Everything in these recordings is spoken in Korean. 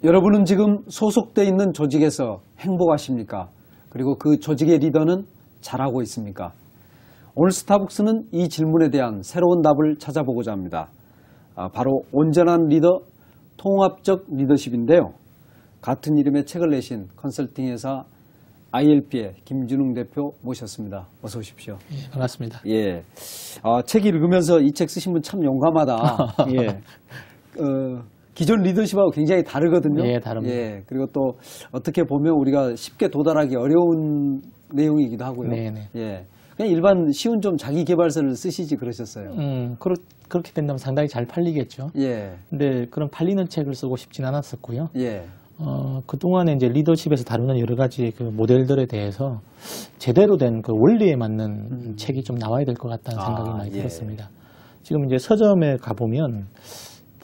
여러분은 지금 소속돼 있는 조직에서 행복하십니까? 그리고 그 조직의 리더는 잘하고 있습니까? 오늘 스타벅스는 이 질문에 대한 새로운 답을 찾아보고자 합니다. 바로 온전한 리더, 통합적 리더십인데요. 같은 이름의 책을 내신 컨설팅 회사 ILP의 김준웅 대표 모셨습니다. 어서 오십시오. 예, 반갑습니다. 예. 책 읽으면서 이 책 쓰신 분 참 용감하다. 예. 기존 리더십하고 굉장히 다르거든요. 예, 다릅니다. 예. 그리고 또 어떻게 보면 우리가 쉽게 도달하기 어려운 내용이기도 하고요. 네네. 예. 그냥 일반 쉬운 좀 자기 개발서를 쓰시지 그러셨어요. 그렇게 된다면 상당히 잘 팔리겠죠. 예. 근데 그런 팔리는 책을 쓰고 싶진 않았었고요. 예. 그동안에 이제 리더십에서 다루는 여러 가지 그 모델들에 대해서 제대로 된 그 원리에 맞는 책이 좀 나와야 될 것 같다는 생각이 많이 예. 들었습니다. 지금 이제 서점에 가보면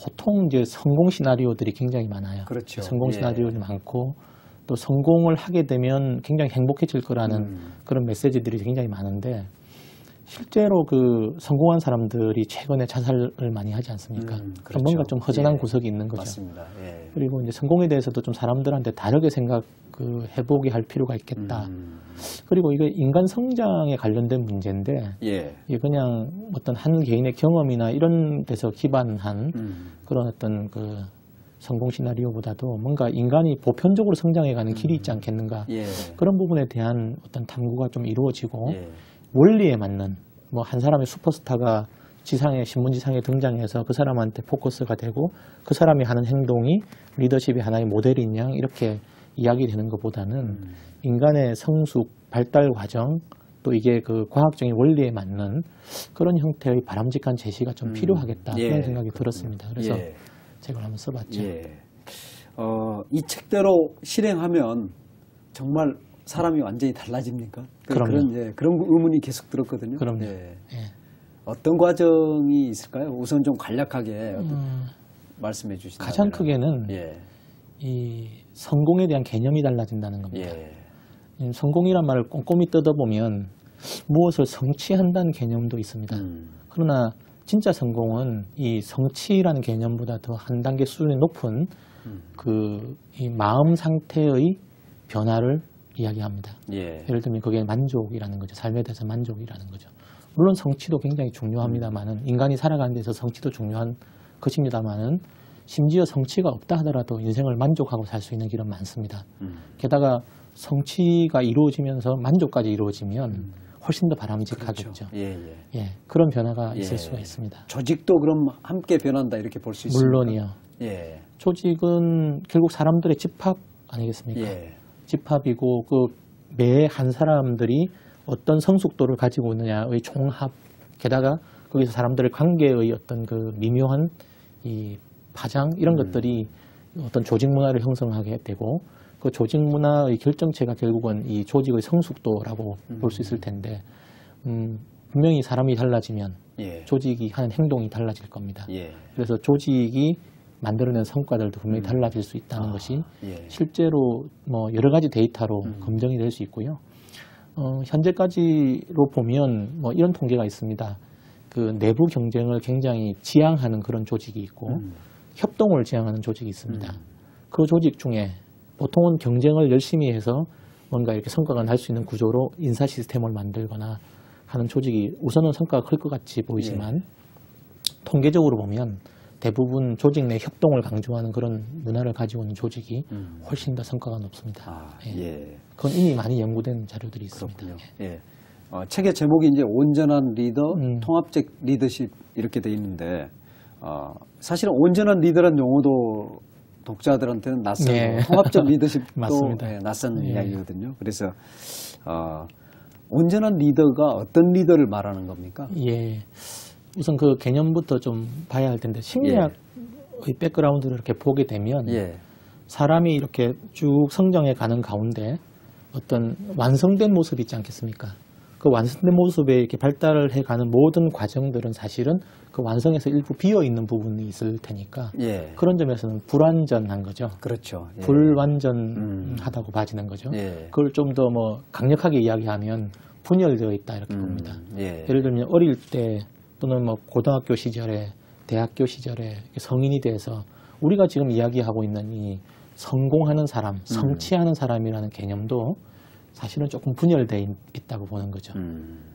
보통 이제 성공 시나리오들이 굉장히 많아요. 그렇죠. 성공 예. 시나리오들이 많고 또 성공을 하게 되면 굉장히 행복해질 거라는 그런 메시지들이 굉장히 많은데 실제로 그 성공한 사람들이 최근에 자살을 많이 하지 않습니까? 그렇죠. 뭔가 좀 허전한 예. 구석이 있는 거죠. 맞습니다. 예. 그리고 이제 성공에 대해서도 좀 사람들한테 다르게 해보게 할 필요가 있겠다. 그리고 이게 인간 성장에 관련된 문제인데 예. 이게 그냥 어떤 한 개인의 경험이나 이런 데서 기반한 그런 어떤 그 성공 시나리오보다도 뭔가 인간이 보편적으로 성장해가는 길이 있지 않겠는가. 예. 그런 부분에 대한 어떤 탐구가 좀 이루어지고 예. 원리에 맞는 뭐 한 사람의 슈퍼스타가 신문지상에 등장해서 그 사람한테 포커스가 되고 그 사람이 하는 행동이 리더십의 하나의 모델인 양 이렇게 이야기되는 것보다는 인간의 성숙, 발달 과정 또 이게 그 과학적인 원리에 맞는 그런 형태의 바람직한 제시가 좀 필요하겠다 예. 그런 생각이 들었습니다. 그래서 예. 책을 한번 써봤죠. 예. 이 책대로 실행하면 정말 사람이 완전히 달라집니까? 그럼요. 그런 의문이 계속 들었거든요. 그럼요. 예. 예. 어떤 과정이 있을까요? 우선 좀 간략하게 말씀해 주시면. 가장 크게는 예. 이 성공에 대한 개념이 달라진다는 겁니다. 예. 성공이란 말을 꼼꼼히 뜯어보면 무엇을 성취한다는 개념도 있습니다. 그러나 진짜 성공은 이 성취라는 개념보다 더 한 단계 수준이 높은 이 마음 상태의 변화를 이야기합니다. 예. 예를 들면 그게 만족이라는 거죠. 삶에 대해서 만족이라는 거죠. 물론 성취도 굉장히 중요합니다만은 인간이 살아가는 데서 성취도 중요한 것입니다만은 심지어 성취가 없다 하더라도 인생을 만족하고 살 수 있는 길은 많습니다. 게다가 성취가 이루어지면서 만족까지 이루어지면 훨씬 더 바람직하겠죠. 그렇죠. 예, 예. 예, 그런 변화가 예. 있을 수가 있습니다. 조직도 그럼 함께 변한다 이렇게 볼 수 있습니까? 물론이요. 예. 조직은 결국 사람들의 집합 아니겠습니까? 예. 집합이고 그 매 한 사람들이 어떤 성숙도를 가지고 있느냐의 종합, 게다가 거기서 사람들의 관계의 어떤 그 미묘한 이 파장 이런 것들이 어떤 조직 문화를 형성하게 되고 그 조직 문화의 결정체가 결국은 이 조직의 성숙도라고 볼 수 있을 텐데 분명히 사람이 달라지면 예. 조직이 하는 행동이 달라질 겁니다. 예. 그래서 조직이 만들어낸 성과들도 분명히 달라질 수 있다는 것이 예. 실제로 뭐 여러 가지 데이터로 검증이 될 수 있고요. 현재까지로 보면 뭐 이런 통계가 있습니다. 그 내부 경쟁을 굉장히 지향하는 그런 조직이 있고 협동을 지향하는 조직이 있습니다. 그 조직 중에 보통은 경쟁을 열심히 해서 뭔가 이렇게 성과가 날 수 있는 구조로 인사 시스템을 만들거나 하는 조직이 우선은 성과가 클 것 같이 보이지만 통계적으로 보면 대부분 조직 내 협동을 강조하는 그런 문화를 가지고 있는 조직이 훨씬 더 성과가 높습니다. 예. 그건 이미 많이 연구된 자료들이 있습니다. 그렇군요. 예. 책의 제목이 이제 온전한 리더, 통합적 리더십 이렇게 돼 있는데 사실은 온전한 리더란 용어도 독자들한테는 낯설고 예. 통합적 리더십도 맞습니다. 낯선 이야기거든요. 그래서 온전한 리더가 어떤 리더를 말하는 겁니까? 예. 우선 그 개념부터 좀 봐야 할 텐데 심리학의 백그라운드를 이렇게 보게 되면 사람이 이렇게 쭉 성장해 가는 가운데 어떤 완성된 모습이 있지 않겠습니까? 그 완성된 모습에 이렇게 발달을 해가는 모든 과정들은 사실은 그 완성에서 일부 비어 있는 부분이 있을 테니까 그런 점에서는 불완전한 거죠. 그렇죠. 예. 불완전하다고 봐지는 거죠. 그걸 좀 더 뭐 강력하게 이야기하면 분열되어 있다 이렇게 봅니다. 예를 들면 어릴 때 또는 뭐 고등학교 시절에 대학교 시절에 성인이 돼서 우리가 지금 이야기하고 있는 이 성공하는 사람, 성취하는 사람이라는 개념도 사실은 조금 분열되어 있다고 보는 거죠.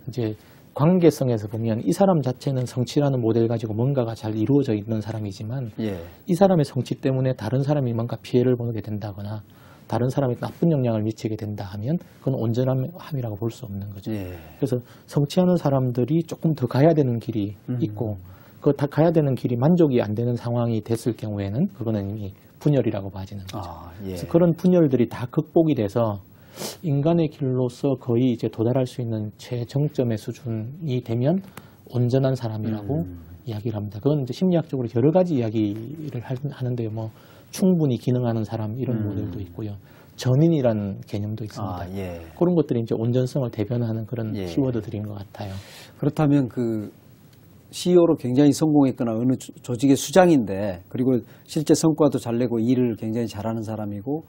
이제 관계성에서 보면 이 사람 자체는 성취라는 모델 가지고 뭔가가 잘 이루어져 있는 사람이지만 예. 이 사람의 성취 때문에 다른 사람이 뭔가 피해를 보게 된다거나 다른 사람이 나쁜 영향을 미치게 된다 하면 그건 온전함이라고 볼 수 없는 거죠. 예. 그래서 성취하는 사람들이 조금 더 가야 되는 길이 있고 그 다 가야 되는 길이 만족이 안 되는 상황이 됐을 경우에는 그거는 이미 분열이라고 봐지는 거죠. 아, 예. 그래서 그런 분열들이 다 극복이 돼서 인간의 길로서 거의 이제 도달할 수 있는 최정점의 수준이 되면 온전한 사람이라고 이야기를 합니다. 그건 이제 심리학적으로 여러 가지 이야기를 하는데요. 뭐 충분히 기능하는 사람 이런 모델도 있고요. 전인이라는 개념도 있습니다. 아, 예. 그런 것들이 이제 온전성을 대변하는 그런 예. 키워드들인 것 같아요. 그렇다면 그 CEO로 굉장히 성공했거나 어느 조직의 수장인데 그리고 실제 성과도 잘 내고 일을 굉장히 잘하는 사람이고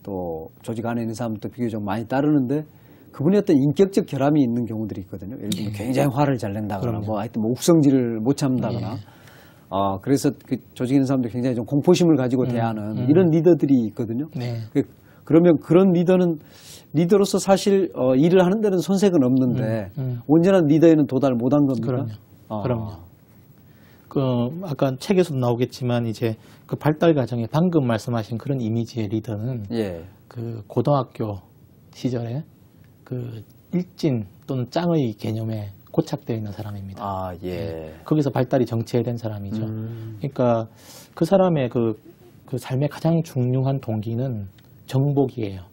또 조직 안에 있는 사람도 비교적 많이 따르는데 그분이 어떤 인격적 결함이 있는 경우들이 있거든요. 예를 들면 굉장히 화를 잘 낸다거나 그럼요. 뭐 하여튼 뭐 욱성질을 못 참다거나 그래서 그 조직에 있는 사람들이 굉장히 좀 공포심을 가지고 대하는 이런 리더들이 있거든요. 네. 그러면 그런 리더는 리더로서 사실 일을 하는 데는 손색은 없는데 온전한 리더에는 도달 못한 겁니까? 그럼요. 그럼요. 그 아까 책에서도 나오겠지만 이제 그 발달 과정에 방금 말씀하신 그런 이미지의 리더는 예. 그 고등학교 시절에 그 일진 또는 짱의 개념에 고착되어 있는 사람입니다. 아, 예. 거기서 발달이 정체된 사람이죠. 그러니까 그 사람의 그 삶의 가장 중요한 동기는 정복이에요.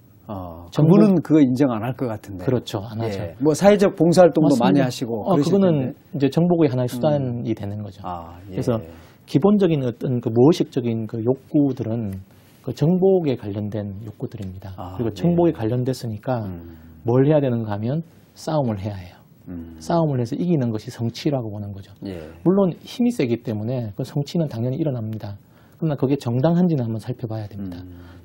그분은 그거 인정 안 할 것 같은데. 그렇죠. 안 하죠. 예. 뭐 사회적 봉사활동도 맞습니다. 많이 하시고. 그거는 이제 정복의 하나의 수단이 되는 거죠. 예. 그래서 기본적인 어떤 그 무의식적인 그 욕구들은 그 정복에 관련된 욕구들입니다. 그리고 정복에 관련됐으니까 뭘 해야 되는가 하면 싸움을 해야 해요. 싸움을 해서 이기는 것이 성취라고 보는 거죠. 예. 물론 힘이 세기 때문에 그 성취는 당연히 일어납니다. 그러나 그게 정당한지는 한번 살펴봐야 됩니다.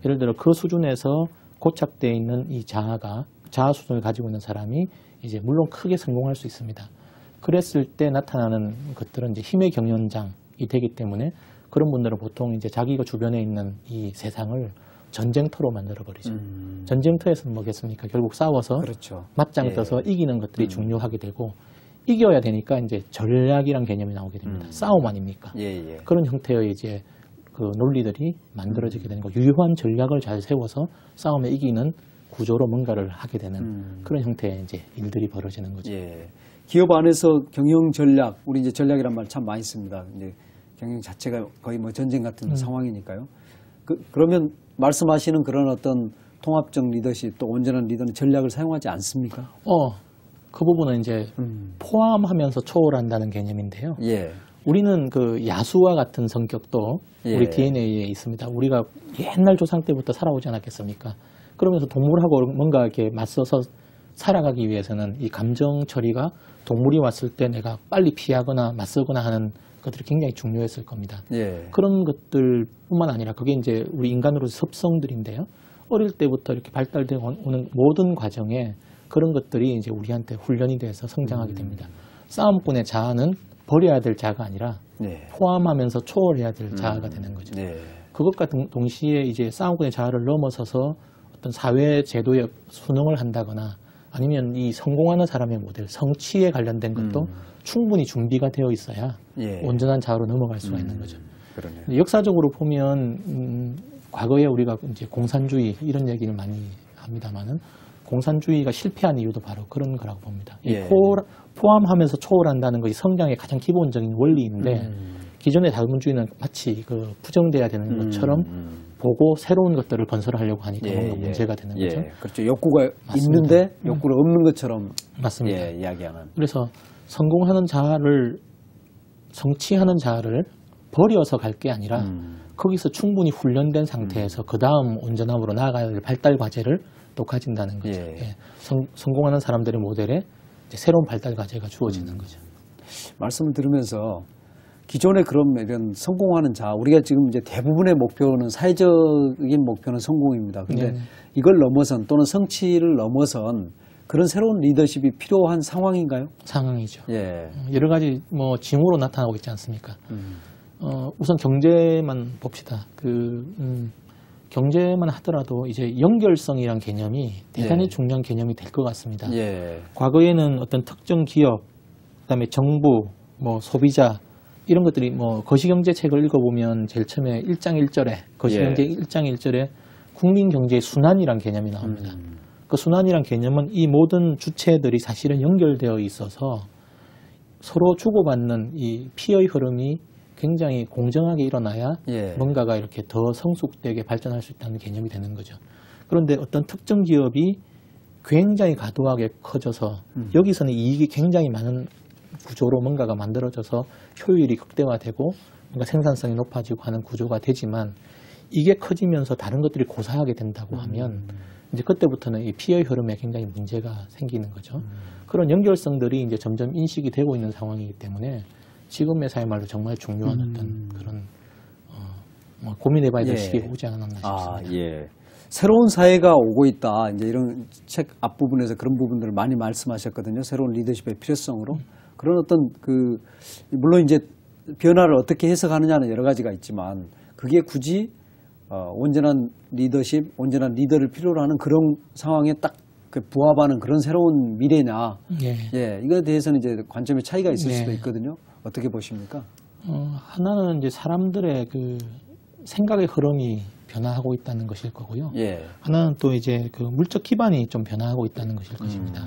예를 들어 그 수준에서 고착되어 있는 이 자아 수준을 가지고 있는 사람이 이제 물론 크게 성공할 수 있습니다. 그랬을 때 나타나는 것들은 이제 힘의 경연장이 되기 때문에 그런 분들은 보통 이제 자기가 주변에 있는 이 세상을 전쟁터로 만들어버리죠. 전쟁터에서는 뭐겠습니까? 결국 싸워서 그렇죠. 맞짱 떠서 이기는 것들이 중요하게 되고 이겨야 되니까 이제 전략이란 개념이 나오게 됩니다. 싸움 아닙니까? 예. 그런 형태의 이제 그 논리들이 만들어지게 되는 거, 유효한 전략을 잘 세워서 싸움에 이기는 구조로 뭔가를 하게 되는 그런 형태의 이제 일들이 벌어지는 거죠. 예. 기업 안에서 경영 전략, 우리 이제 전략이란 말 참 많이 씁니다. 이제 경영 자체가 거의 뭐 전쟁 같은 상황이니까요. 그러면 말씀하시는 그런 어떤 통합적 리더십 또 온전한 리더는 전략을 사용하지 않습니까? 그 부분은 이제 포함하면서 초월한다는 개념인데요. 예. 우리는 그 야수와 같은 성격도 우리 DNA에 있습니다. 우리가 옛날 조상 때부터 살아오지 않았겠습니까? 그러면서 동물하고 뭔가 이렇게 맞서서 살아가기 위해서는 이 감정 처리가 동물이 왔을 때 내가 빨리 피하거나 맞서거나 하는 것들이 굉장히 중요했을 겁니다. 예. 그런 것들뿐만 아니라 그게 이제 우리 인간으로서 습성들인데요. 어릴 때부터 이렇게 발달되어 오는 모든 과정에 그런 것들이 이제 우리한테 훈련이 돼서 성장하게 됩니다. 싸움꾼의 자아는 버려야 될 자아가 아니라 포함하면서 초월해야 될 자아가 되는 거죠. 그것과 동시에 이제 싸움꾼의 자아를 넘어서서 어떤 사회 제도에 순응을 한다거나 아니면 이 성공하는 사람의 모델, 성취에 관련된 것도 충분히 준비가 되어 있어야 온전한 자아로 넘어갈 수가 있는 거죠. 그러네요. 역사적으로 보면 과거에 우리가 이제 공산주의 이런 얘기를 많이 합니다만은 공산주의가 실패한 이유도 바로 그런 거라고 봅니다. 포함하면서 초월한다는 것이 성장의 가장 기본적인 원리인데 기존의 자본주의는 마치 그 부정돼야 되는 것처럼 보고 새로운 것들을 건설하려고 하니까 뭔가 문제가 되는 거죠. 그렇죠. 욕구가 맞습니다. 있는데 욕구가 없는 것처럼 맞습니다. 이야기하는. 그래서 성공하는 자아를 성취하는 자아를 버려서 갈 게 아니라 거기서 충분히 훈련된 상태에서 그 다음 온전함으로 나아가야 될 발달 과제를 또 가진다는 거죠. 성공하는 사람들의 모델에 이제 새로운 발달 과제가 주어지는 거죠. 말씀을 들으면서 기존의 그런 이런 성공하는 자, 우리가 지금 이제 대부분의 목표는 사회적인 목표는 성공입니다. 근데 이걸 넘어선 또는 성취를 넘어선 그런 새로운 리더십이 필요한 상황인가요? 상황이죠. 여러 가지 뭐 징후로 나타나고 있지 않습니까? 우선 경제만 봅시다. 경제만 하더라도 이제 연결성이란 개념이 대단히 예. 중요한 개념이 될 것 같습니다. 예. 과거에는 어떤 특정 기업, 그다음에 정부, 뭐 소비자 이런 것들이 뭐 거시경제책을 읽어보면 제일 처음에 1장 1절에 거시경제 1장 1절에 국민 경제의 순환이란 개념이 나옵니다. 그 순환이란 개념은 이 모든 주체들이 사실은 연결되어 있어서 서로 주고받는 이 피의 흐름이 굉장히 공정하게 일어나야 예. 뭔가가 이렇게 더 성숙되게 발전할 수 있다는 개념이 되는 거죠. 그런데 어떤 특정 기업이 굉장히 과도하게 커져서 여기서는 이익이 굉장히 많은 구조로 뭔가가 만들어져서 효율이 극대화되고 뭔가 생산성이 높아지고 하는 구조가 되지만 이게 커지면서 다른 것들이 고사하게 된다고 하면 이제 그때부터는 이 피의 흐름에 굉장히 문제가 생기는 거죠. 그런 연결성들이 이제 점점 인식이 되고 있는 상황이기 때문에 지금의 사회말로 정말 중요한 어떤 그런 뭐 고민해봐야 될 예. 시기가 오지 않았나 싶습니다. 아, 예. 새로운 사회가 오고 있다. 이제 이런 책 앞부분에서 그런 부분들을 많이 말씀하셨거든요. 새로운 리더십의 필요성으로. 그런 어떤 물론 이제 변화를 어떻게 해석하느냐는 여러 가지가 있지만 그게 굳이 온전한 리더십, 온전한 리더를 필요로 하는 그런 상황에 딱 부합하는 그런 새로운 미래냐. 예. 예. 이거에 대해서는 이제 관점의 차이가 있을 네. 수도 있거든요. 어떻게 보십니까? 하나는 이제 사람들의 그 생각의 흐름이 변화하고 있다는 것일 거고요. 예. 하나는 또 이제 그 물적 기반이 좀 변화하고 있다는 것일 것입니다.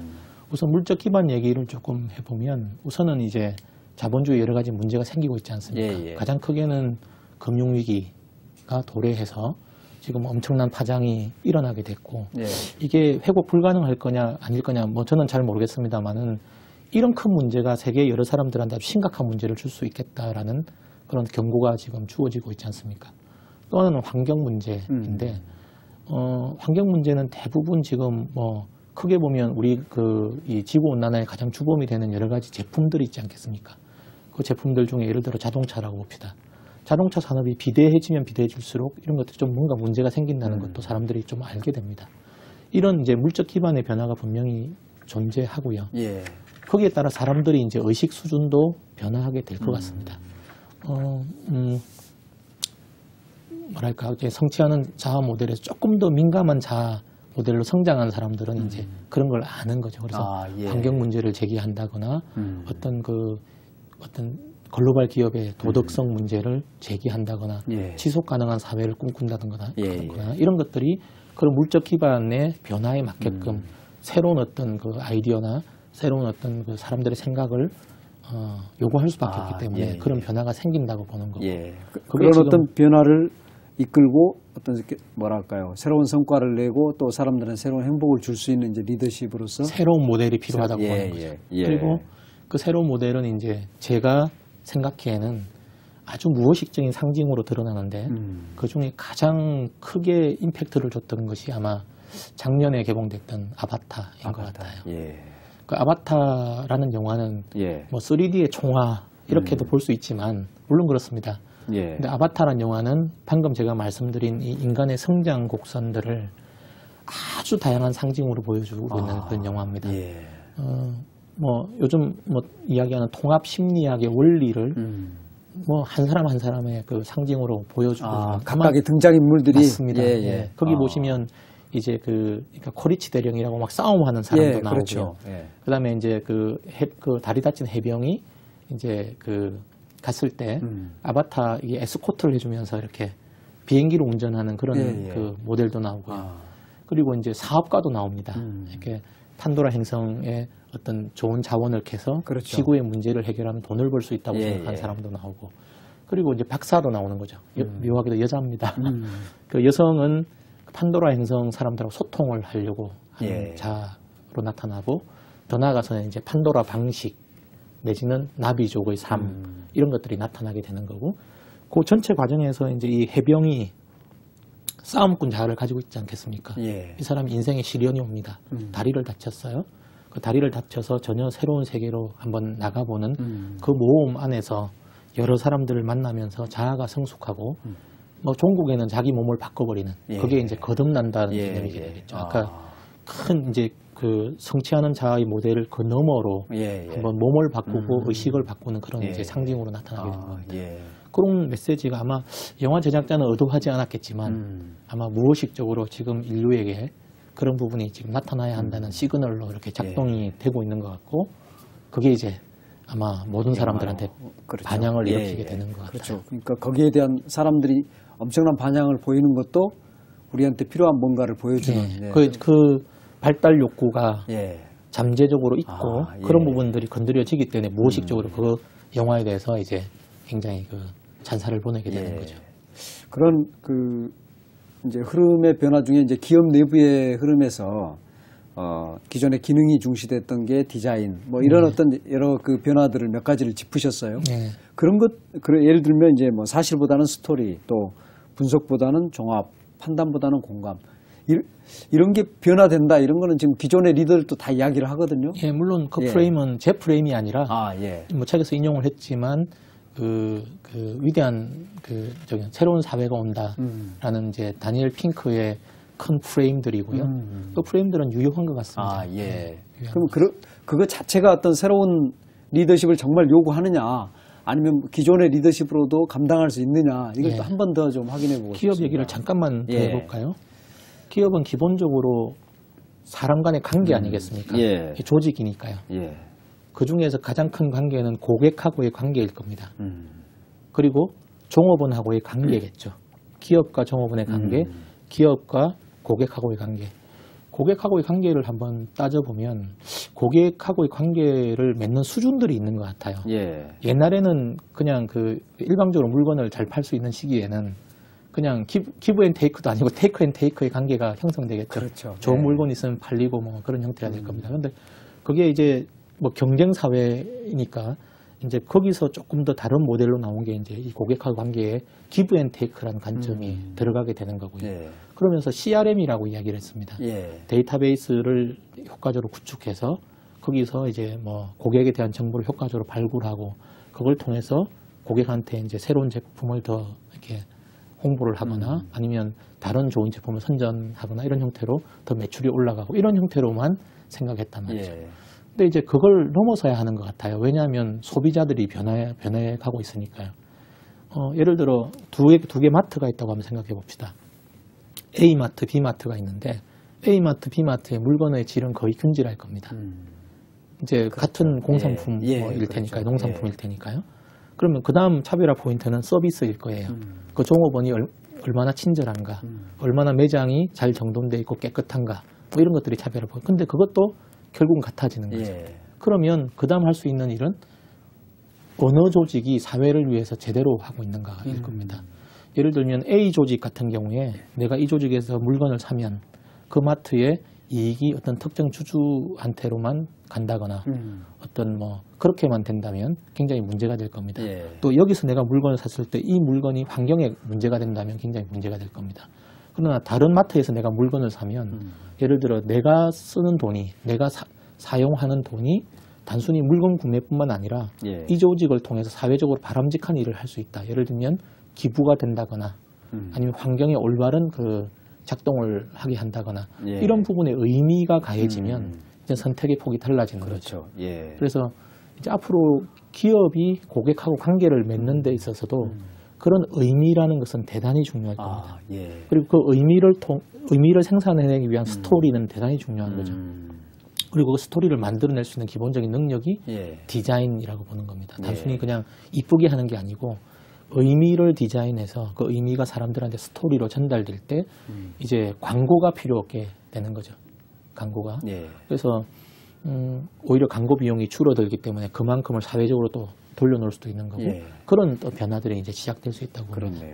우선 물적 기반 얘기를 조금 해보면 우선은 이제 자본주의 여러 가지 문제가 생기고 있지 않습니까? 예, 예. 가장 크게는 금융위기가 도래해서 지금 엄청난 파장이 일어나게 됐고 예. 이게 회복 불가능할 거냐 아닐 거냐 뭐 저는 잘 모르겠습니다만은 이런 큰 문제가 세계 여러 사람들한테 아주 심각한 문제를 줄 수 있겠다라는 그런 경고가 지금 주어지고 있지 않습니까? 또 하나는 환경 문제인데 환경 문제는 대부분 지금 뭐 크게 보면 우리 이 지구 온난화의 가장 주범이 되는 여러 가지 제품들이 있지 않겠습니까? 그 제품들 중에 예를 들어 자동차라고 봅시다. 자동차 산업이 비대해지면 비대해질수록 이런 것들이 좀 뭔가 문제가 생긴다는 것도 사람들이 좀 알게 됩니다. 이런 이제 물적 기반의 변화가 분명히 존재하고요. 예. 거기에 따라 사람들이 이제 의식 수준도 변화하게 될 것 같습니다. 뭐랄까, 이제 성취하는 자아 모델에서 조금 더 민감한 자아 모델로 성장한 사람들은 이제 그런 걸 아는 거죠. 그래서 예. 환경 문제를 제기한다거나 어떤 글로벌 기업의 도덕성 문제를 제기한다거나 예. 지속 가능한 사회를 꿈꾼다거나 예. 이런 것들이 그런 물적 기반의 변화에 맞게끔 새로운 어떤 그 아이디어나 새로운 어떤 그 사람들의 생각을 요구할 수밖에 없기 때문에 예. 그런 변화가 생긴다고 보는 거고. 예. 그게 그런 지금 어떤 변화를 이끌고 어떤 뭐랄까요, 새로운 성과를 내고 또 사람들은 새로운 행복을 줄 수 있는 이제 리더십으로서 새로운 모델이 필요하다고 예, 보는 거죠. 예, 예. 그리고 그 새로운 모델은 이제 제가 생각기에는 아주 무의식적인 상징으로 드러나는데 그 중에 가장 크게 임팩트를 줬던 것이 아마 작년에 개봉됐던 아바타인 것 같아요. 예. 그 아바타라는 영화는 예. 뭐 3D의 총화 이렇게도 볼 수 있지만 물론 그렇습니다. 예. 근데 아바타라는 영화는 방금 제가 말씀드린 이 인간의 성장 곡선들을 아주 다양한 상징으로 보여주고 있는 그런 영화입니다. 예. 뭐 요즘 뭐 이야기하는 통합 심리학의 원리를 뭐 한 사람 한 사람의 그 상징으로 보여주고 있는 각각의 등장인물들이 맞습니다. 예, 예. 예. 거기 보시면 이제 그러니까 코리치 대령이라고 막 싸움하는 사람도 예, 나오고요. 그렇죠. 예. 그다음에 이제 그 다리 다친 해병이 이제 갔을 때 아바타 이게 에스코트를 해주면서 이렇게 비행기를 운전하는 그런 예, 예. 그 모델도 나오고요. 그리고 이제 사업가도 나옵니다. 이렇게 판도라 행성에 어떤 좋은 자원을 캐서 그렇죠. 지구의 문제를 해결하면 돈을 벌 수 있다고 예, 생각하는 예. 사람도 나오고, 그리고 이제 박사도 나오는 거죠. 묘하게도 여자입니다. 그 여성은 판도라 행성 사람들하고 소통을 하려고 하는 예. 자로 나타나고, 더 나아가서는 이제 판도라 방식 내지는 나비족의 삶 이런 것들이 나타나게 되는 거고, 그 전체 과정에서 이제 이 해병이 싸움꾼 자아를 가지고 있지 않겠습니까? 예. 이 사람이 인생에 시련이 옵니다. 다리를 다쳤어요. 그 다리를 다쳐서 전혀 새로운 세계로 한번 나가보는 그 모험 안에서 여러 사람들을 만나면서 자아가 성숙하고, 뭐 종국에는 자기 몸을 바꿔버리는, 예. 그게 이제 거듭난다는 예, 개념이 예. 되겠죠. 아까 큰 이제 그 성취하는 자아의 모델을 그 너머로 예, 예. 한번 몸을 바꾸고 의식을 바꾸는 그런 예. 이제 상징으로 나타나게 된 겁니다. 예. 그런 메시지가 아마 영화 제작자는 의도하지 않았겠지만 아마 무의식적으로 지금 인류에게 그런 부분이 지금 나타나야 한다는 시그널로 이렇게 작동이 되고 있는 것 같고 그게 이제 아마 모든 사람들한테 그렇죠. 반향을 일으키게 되는 것 같아요. 그렇죠. 그러니까 거기에 대한 사람들이 엄청난 반향을 보이는 것도 우리한테 필요한 뭔가를 보여주는. 그 발달 욕구가 예. 잠재적으로 있고 예. 그런 부분들이 건드려지기 때문에 무의식적으로 그 영화에 대해서 이제 굉장히 그 잔사를 보내게 되는 거죠. 그런 그 이제 흐름의 변화 중에 이제 기업 내부의 흐름에서 기존의 기능이 중시됐던 게 디자인 뭐 이런 어떤 여러 그 변화들을 몇 가지를 짚으셨어요. 네. 그런 것 예를 들면 이제 뭐 사실보다는 스토리 또 분석보다는 종합 판단보다는 공감 이런 게 변화된다 이런 거는 지금 기존의 리더들도 다 이야기를 하거든요. 예, 물론 그 프레임은 제 프레임이 아니라 뭐 책에서 인용을 했지만 그 위대한 새로운 사회가 온다라는 이제 다니엘 핑크의 큰 프레임들이고요. 그 프레임들은 유효한 것 같습니다. 그럼 그거 자체가 어떤 새로운 리더십을 정말 요구하느냐 아니면 기존의 리더십으로도 감당할 수 있느냐 이걸 또 한 번 더 좀 확인해 보고 기업 싶습니다. 얘기를 잠깐만 더 해볼까요? 기업은 기본적으로 사람 간의 관계 아니겠습니까? 조직이니까요. 그 중에서 가장 큰 관계는 고객하고의 관계일 겁니다. 그리고 종업원하고의 관계겠죠. 기업과 종업원의 관계, 기업과 고객하고의 관계. 고객하고의 관계를 한번 따져보면 고객하고의 관계를 맺는 수준들이 있는 것 같아요. 옛날에는 그냥 그 일방적으로 물건을 잘 팔 수 있는 시기에는 그냥 기브 앤 테이크도 아니고 테이크 앤 테이크의 관계가 형성되겠죠. 그렇죠. 좋은 물건 있으면 팔리고 뭐 그런 형태가 될 겁니다. 그런데 그게 이제 뭐 경쟁 사회이니까 이제 거기서 조금 더 다른 모델로 나온 게 이제 이 고객하고 관계에 기브 앤 테이크라는 관점이 들어가게 되는 거고요. 그러면서 CRM이라고 이야기를 했습니다. 데이터베이스를 효과적으로 구축해서 거기서 이제 뭐 고객에 대한 정보를 효과적으로 발굴하고 그걸 통해서 고객한테 이제 새로운 제품을 더 이렇게 홍보를 하거나 아니면 다른 좋은 제품을 선전하거나 이런 형태로 더 매출이 올라가고 이런 형태로만 생각했단 말이죠. 근데 이제 그걸 넘어서야 하는 것 같아요. 왜냐하면 소비자들이 변해가고 있으니까요. 예를 들어 두 개 마트가 있다고 한번 생각해 봅시다. A마트, B마트가 있는데 A마트, B마트의 물건의 질은 거의 균질할 겁니다. 이제 같은 공산품일 테니까요. 농산품일 테니까요. 그러면 그 다음 차별화 포인트는 서비스일 거예요. 그 종업원이 얼마나 친절한가, 얼마나 매장이 잘 정돈되어 있고 깨끗한가, 뭐 이런 것들이 차별화 포인트. 근데 그것도 결국은 같아지는 거죠. 그러면 그 다음 할 수 있는 일은 어느 조직이 사회를 위해서 제대로 하고 있는가일 겁니다. 예를 들면 A 조직 같은 경우에 내가 이 조직에서 물건을 사면 그 마트의 이익이 어떤 특정 주주한테로만 간다거나 어떤 뭐 그렇게만 된다면 굉장히 문제가 될 겁니다. 또 여기서 내가 물건을 샀을 때 이 물건이 환경에 문제가 된다면 굉장히 문제가 될 겁니다. 그러나 다른 마트에서 내가 물건을 사면 예를 들어 내가 쓰는 돈이 내가 사용하는 돈이 단순히 물건 구매뿐만 아니라 이 조직을 통해서 사회적으로 바람직한 일을 할 수 있다. 예를 들면 기부가 된다거나 아니면 환경에 올바른 그 작동을 하게 한다거나 이런 부분에 의미가 가해지면 이제 선택의 폭이 달라지는 거죠. 그래서 이제 앞으로 기업이 고객하고 관계를 맺는 데 있어서도 그런 의미라는 것은 대단히 중요할 겁니다. 그리고 그 의미를 생산해내기 위한 스토리는 대단히 중요한 거죠. 그리고 그 스토리를 만들어낼 수 있는 기본적인 능력이 디자인이라고 보는 겁니다. 단순히 그냥 이쁘게 하는 게 아니고 의미를 디자인해서 그 의미가 사람들한테 스토리로 전달될 때 이제 광고가 필요 없게 되는 거죠. 광고가. 그래서 오히려 광고 비용이 줄어들기 때문에 그만큼을 사회적으로 또 돌려놓을 수도 있는 거고 그런 또 변화들이 이제 시작될 수 있다고 봅니다.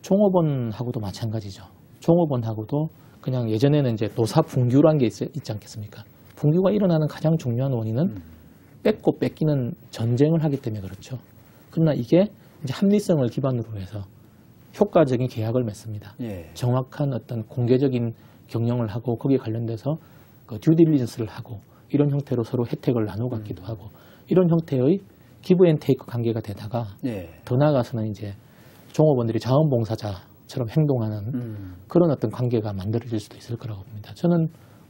종업원하고도 마찬가지죠. 종업원하고도 그냥 예전에는 이제 노사 분규라는 게 있지 않겠습니까? 분규가 일어나는 가장 중요한 원인은 뺏고 뺏기는 전쟁을 하기 때문에 그렇죠. 그러나 이게 이제 합리성을 기반으로 해서 효과적인 계약을 맺습니다. 정확한 어떤 공개적인 경영을 하고 거기에 관련돼서 그 듀딜리전스를 하고 이런 형태로 서로 혜택을 나누어 갖기도 하고 이런 형태의 기브 앤 테이크 관계가 되다가 더 나아가서는 이제 종업원들이 자원봉사자처럼 행동하는 그런 어떤 관계가 만들어질 수도 있을 거라고 봅니다. 저는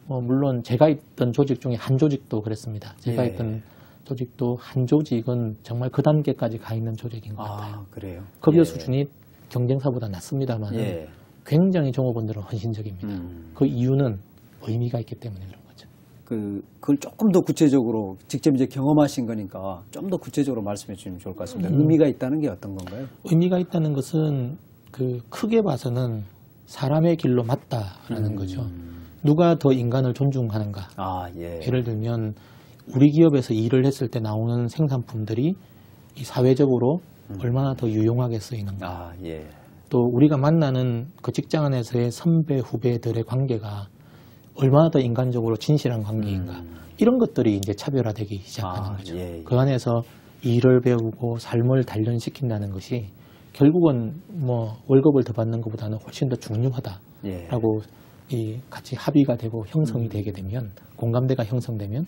뭐 물론 제가 있던 조직 중에 한 조직도 그랬습니다. 제가 있던 조직도 한 조직은 정말 그 단계까지 가 있는 조직인 것 같아요. 아, 그래요? 급여 예. 수준이 경쟁사보다 낮습니다만 예. 굉장히 종업원들은 헌신적입니다. 그 이유는 의미가 있기 때문에 그런 거죠. 그걸 조금 더 구체적으로 직접 이제 경험하신 거니까 좀 더 구체적으로 말씀해 주시면 좋을 것 같습니다. 의미가 있다는 게 어떤 건가요? 의미가 있다는 것은 그 크게 봐서는 사람의 길로 맞다라는 거죠. 누가 더 인간을 존중하는가. 아, 예. 예를 들면 우리 기업에서 일을 했을 때 나오는 생산품들이 이 사회적으로 얼마나 더 유용하게 쓰이는가. 아, 예. 또 우리가 만나는 그 직장 안에서의 선배, 후배들의 관계가 얼마나 더 인간적으로 진실한 관계인가. 이런 것들이 이제 차별화되기 시작하는 거죠. 예. 그 안에서 일을 배우고 삶을 단련시킨다는 것이 결국은 뭐 월급을 더 받는 것보다는 훨씬 더 중요하다라고 예. 이 같이 합의가 되고 형성이 되게 되면 공감대가 형성되면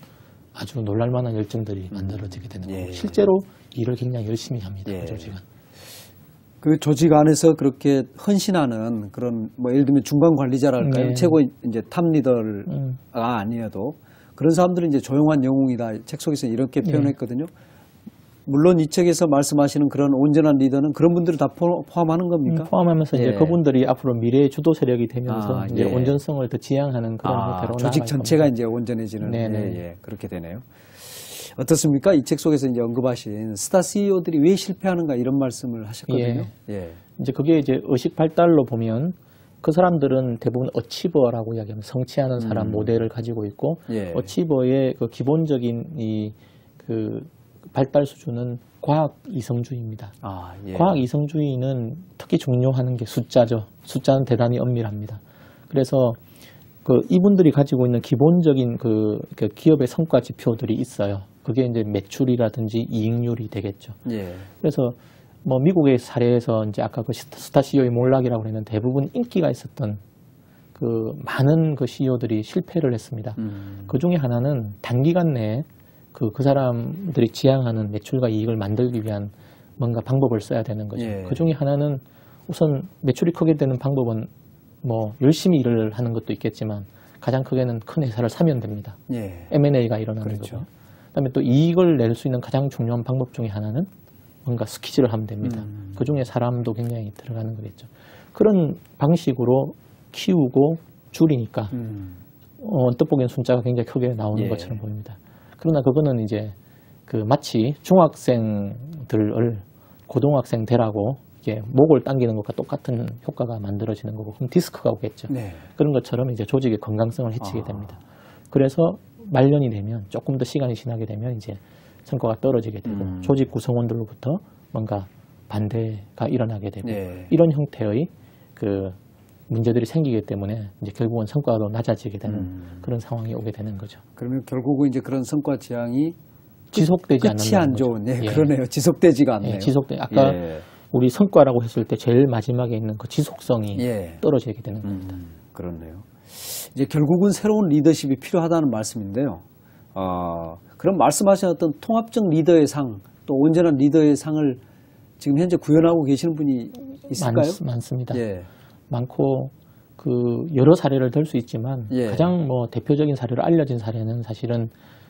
아주 놀랄만한 열정들이 만들어지게 되는 거고 예. 실제로 일을 굉장히 열심히 합니다. 예. 그 조직은. 그 조직 안에서 그렇게 헌신하는 그런 뭐 예를 들면 중간 관리자랄까요? 네. 최고 이제 탑 리더가 아니어도 그런 사람들은 이제 조용한 영웅이다. 책 속에서 이렇게 표현했거든요. 물론 이 책에서 말씀하시는 그런 온전한 리더는 그런 분들을 다 포함하는 겁니까? 포함하면서 예. 이제 그분들이 앞으로 미래의 주도 세력이 되면서 이제 예. 온전성을 더 지향하는 그런 형태로 조직 나아갈 전체가 겁니다. 이제 온전해지는 네네. 예, 그렇게 되네요. 어떻습니까? 이 책 속에서 이제 언급하신 스타 CEO들이 왜 실패하는가 이런 말씀을 하셨거든요. 예. 이제 그게 이제 의식 발달로 보면 그 사람들은 대부분 어치버라고 이야기하면 성취하는 사람 모델을 가지고 있고 예. 어치버의 그 기본적인 이 그 발달 수준은 과학 이성주의입니다. 아, 예. 과학 이성주의는 특히 중요한 게 숫자죠. 숫자는 대단히 엄밀합니다. 그래서 그 이분들이 가지고 있는 기본적인 그 기업의 성과 지표들이 있어요. 그게 이제 매출이라든지 이익률이 되겠죠. 예. 그래서 뭐 미국의 사례에서 이제 아까 그 스타 CEO의 몰락이라고 그랬는데 대부분 인기가 있었던 그 많은 그 CEO들이 실패를 했습니다. 그 중에 하나는 단기간 내에 그 사람들이 지향하는 매출과 이익을 만들기 위한 뭔가 방법을 써야 되는 거죠. 예. 그 중에 하나는 우선 매출이 크게 되는 방법은 뭐 열심히 일을 하는 것도 있겠지만 가장 크게는 큰 회사를 사면 됩니다. 예. M&A가 일어나는 그렇죠. 거고. 그다음에 또 이익을 낼 수 있는 가장 중요한 방법 중에 하나는 뭔가 스키즈를 하면 됩니다. 그 중에 사람도 굉장히 들어가는 거겠죠. 그런 방식으로 키우고 줄이니까 언뜻 보기엔 숫자가 굉장히 크게 나오는 예. 것처럼 보입니다. 그러나 그거는 이제 그 마치 중학생들을 고등학생 되라고 이게 목을 당기는 것과 똑같은 효과가 만들어지는 거고 그럼 디스크가 오겠죠. 네. 그런 것처럼 이제 조직의 건강성을 해치게 됩니다. 그래서 말년이 되면 조금 더 시간이 지나게 되면 이제 성과가 떨어지게 되고 조직 구성원들로부터 뭔가 반대가 일어나게 되고 네. 이런 형태의 그 문제들이 생기기 때문에 이제 결국은 성과도 낮아지게 되는 그런 상황이 오게 되는 거죠. 그러면 결국은 이제 그런 성과 지향이 지속되지 않는 끝이 안 거죠. 좋은, 예, 예. 그러네요. 지속되지가 않네요. 예, 아까 예. 우리 성과라고 했을 때 제일 마지막에 있는 그 지속성이 예. 떨어지게 되는 겁니다. 그렇네요. 이제 결국은 새로운 리더십이 필요하다는 말씀인데요. 그럼 말씀하신 어떤 통합적 리더의 상, 또 온전한 리더의 상을 지금 현재 구현하고 계시는 분이 있을까요? 많습니다. 예. 많고 그 여러 사례를 들 수 있지만 예. 가장 뭐 대표적인 사례로 알려진 사례는 사실은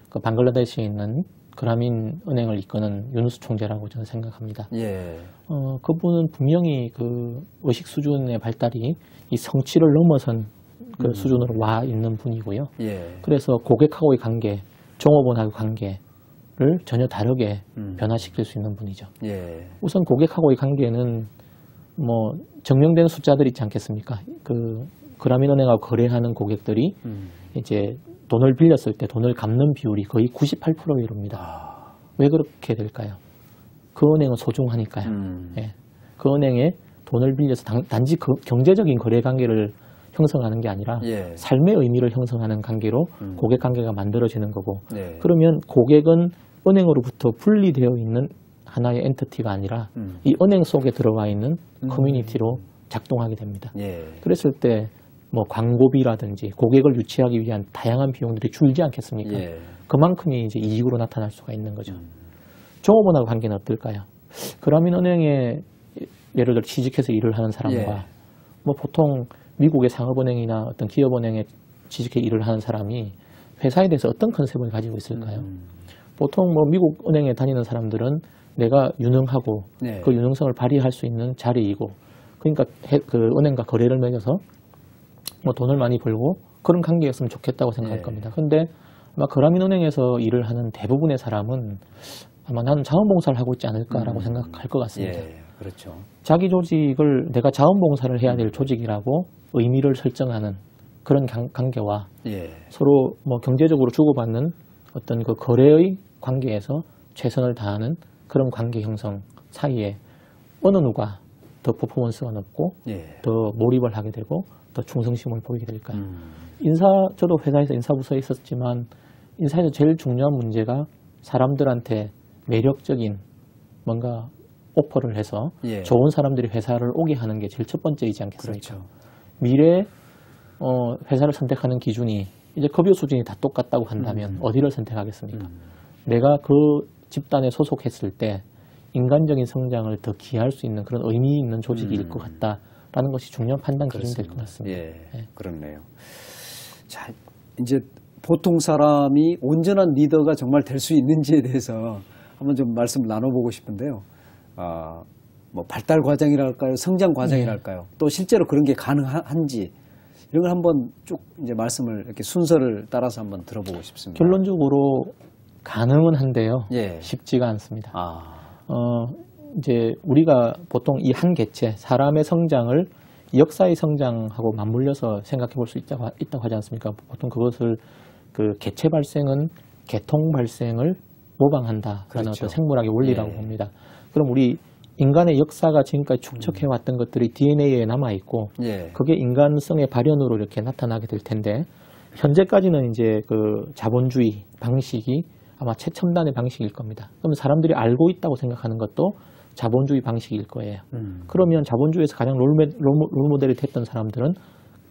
그 방글라데시에 있는 그라민 은행을 이끄는 유누스 총재라고 저는 생각합니다. 예. 그분은 분명히 그 의식 수준의 발달이 이 성취를 넘어선 그 수준으로 와 있는 분이고요. 예. 그래서 고객하고의 관계, 종업원하고의 관계를 전혀 다르게 변화시킬 수 있는 분이죠. 예. 우선 고객하고의 관계는 뭐 증명된 숫자들 있지 않겠습니까? 그 그라민 은행하고 거래하는 고객들이 이제 돈을 빌렸을 때 돈을 갚는 비율이 거의 98%에 이릅니다. 왜 그렇게 될까요? 그 은행은 소중하니까요. 예. 그 은행에 돈을 빌려서 단지 그 경제적인 거래 관계를 형성하는 게 아니라 예. 삶의 의미를 형성하는 관계로 고객 관계가 만들어지는 거고 네. 그러면 고객은 은행으로부터 분리되어 있는 하나의 엔티티가 아니라 이 은행 속에 들어가 있는 커뮤니티로 작동하게 됩니다. 예. 그랬을 때 뭐 광고비라든지 고객을 유치하기 위한 다양한 비용들이 줄지 않겠습니까? 예. 그만큼이 이제 이익으로 나타날 수가 있는 거죠. 종업원하고 관계는 어떨까요? 그라민 은행에 예를 들어 취직해서 일을 하는 사람과 예. 뭐 보통 미국의 상업은행이나 어떤 기업은행에 취직해 일을 하는 사람이 회사에 대해서 어떤 컨셉을 가지고 있을까요? 보통 뭐 미국 은행에 다니는 사람들은 내가 유능하고 네. 그 유능성을 발휘할 수 있는 자리이고 그러니까 그 은행과 거래를 맺어서 뭐 돈을 많이 벌고 그런 관계였으면 좋겠다고 생각할 네. 겁니다. 근데 아마 그라민은행에서 일을 하는 대부분의 사람은 아마 나는 자원봉사를 하고 있지 않을까라고 생각할 것 같습니다. 예, 그렇죠. 자기 조직을 내가 자원봉사를 해야 될 조직이라고 의미를 설정하는 그런 관계와 예. 서로 뭐 경제적으로 주고받는 어떤 그 거래의 관계에서 최선을 다하는 그런 관계 형성 사이에 어느 누가 더 퍼포먼스가 높고 예. 더 몰입을 하게 되고 더 충성심을 보이게 될까요? 저도 회사에서 인사부서에 있었지만 인사에서 제일 중요한 문제가 사람들한테 매력적인 뭔가 오퍼를 해서 예. 좋은 사람들이 회사를 오게 하는 게 제일 첫 번째이지 않겠습니까? 그렇죠. 미래 회사를 선택하는 기준이 이제 급여 수준이 다 똑같다고 한다면 어디를 선택하겠습니까? 내가 그 집단에 소속했을 때 인간적인 성장을 더 기할 수 있는 그런 의미 있는 조직일 것 같다라는 것이 중요한 판단 기준이 될 것 같습니다. 예, 네. 그렇네요. 자, 이제 보통 사람이 온전한 리더가 정말 될 수 있는지에 대해서 한번 좀 말씀을 나눠보고 싶은데요. 뭐 발달 과정이랄까요, 성장 과정이랄까요, 또 실제로 그런 게 가능한지 이런 걸 한번 쭉 이제 말씀을 이렇게 순서를 따라서 한번 들어보고 싶습니다. 결론적으로 가능은 한데요. 예. 쉽지가 않습니다. 아, 이제 우리가 보통 이 한 개체, 사람의 성장을 역사의 성장하고 맞물려서 생각해 볼 수 있다고 하지 않습니까? 보통 그것을 그 개체 발생은 개통 발생을 모방한다라는 그렇죠. 어떤 생물학의 원리라고 예. 봅니다. 그럼 우리 인간의 역사가 지금까지 축적해 왔던 것들이 DNA에 남아 있고 예. 그게 인간성의 발현으로 이렇게 나타나게 될 텐데 현재까지는 이제 그 자본주의 방식이 아마 최첨단의 방식일 겁니다. 그럼 사람들이 알고 있다고 생각하는 것도 자본주의 방식일 거예요. 그러면 자본주의에서 가장 롤모델이 됐던 사람들은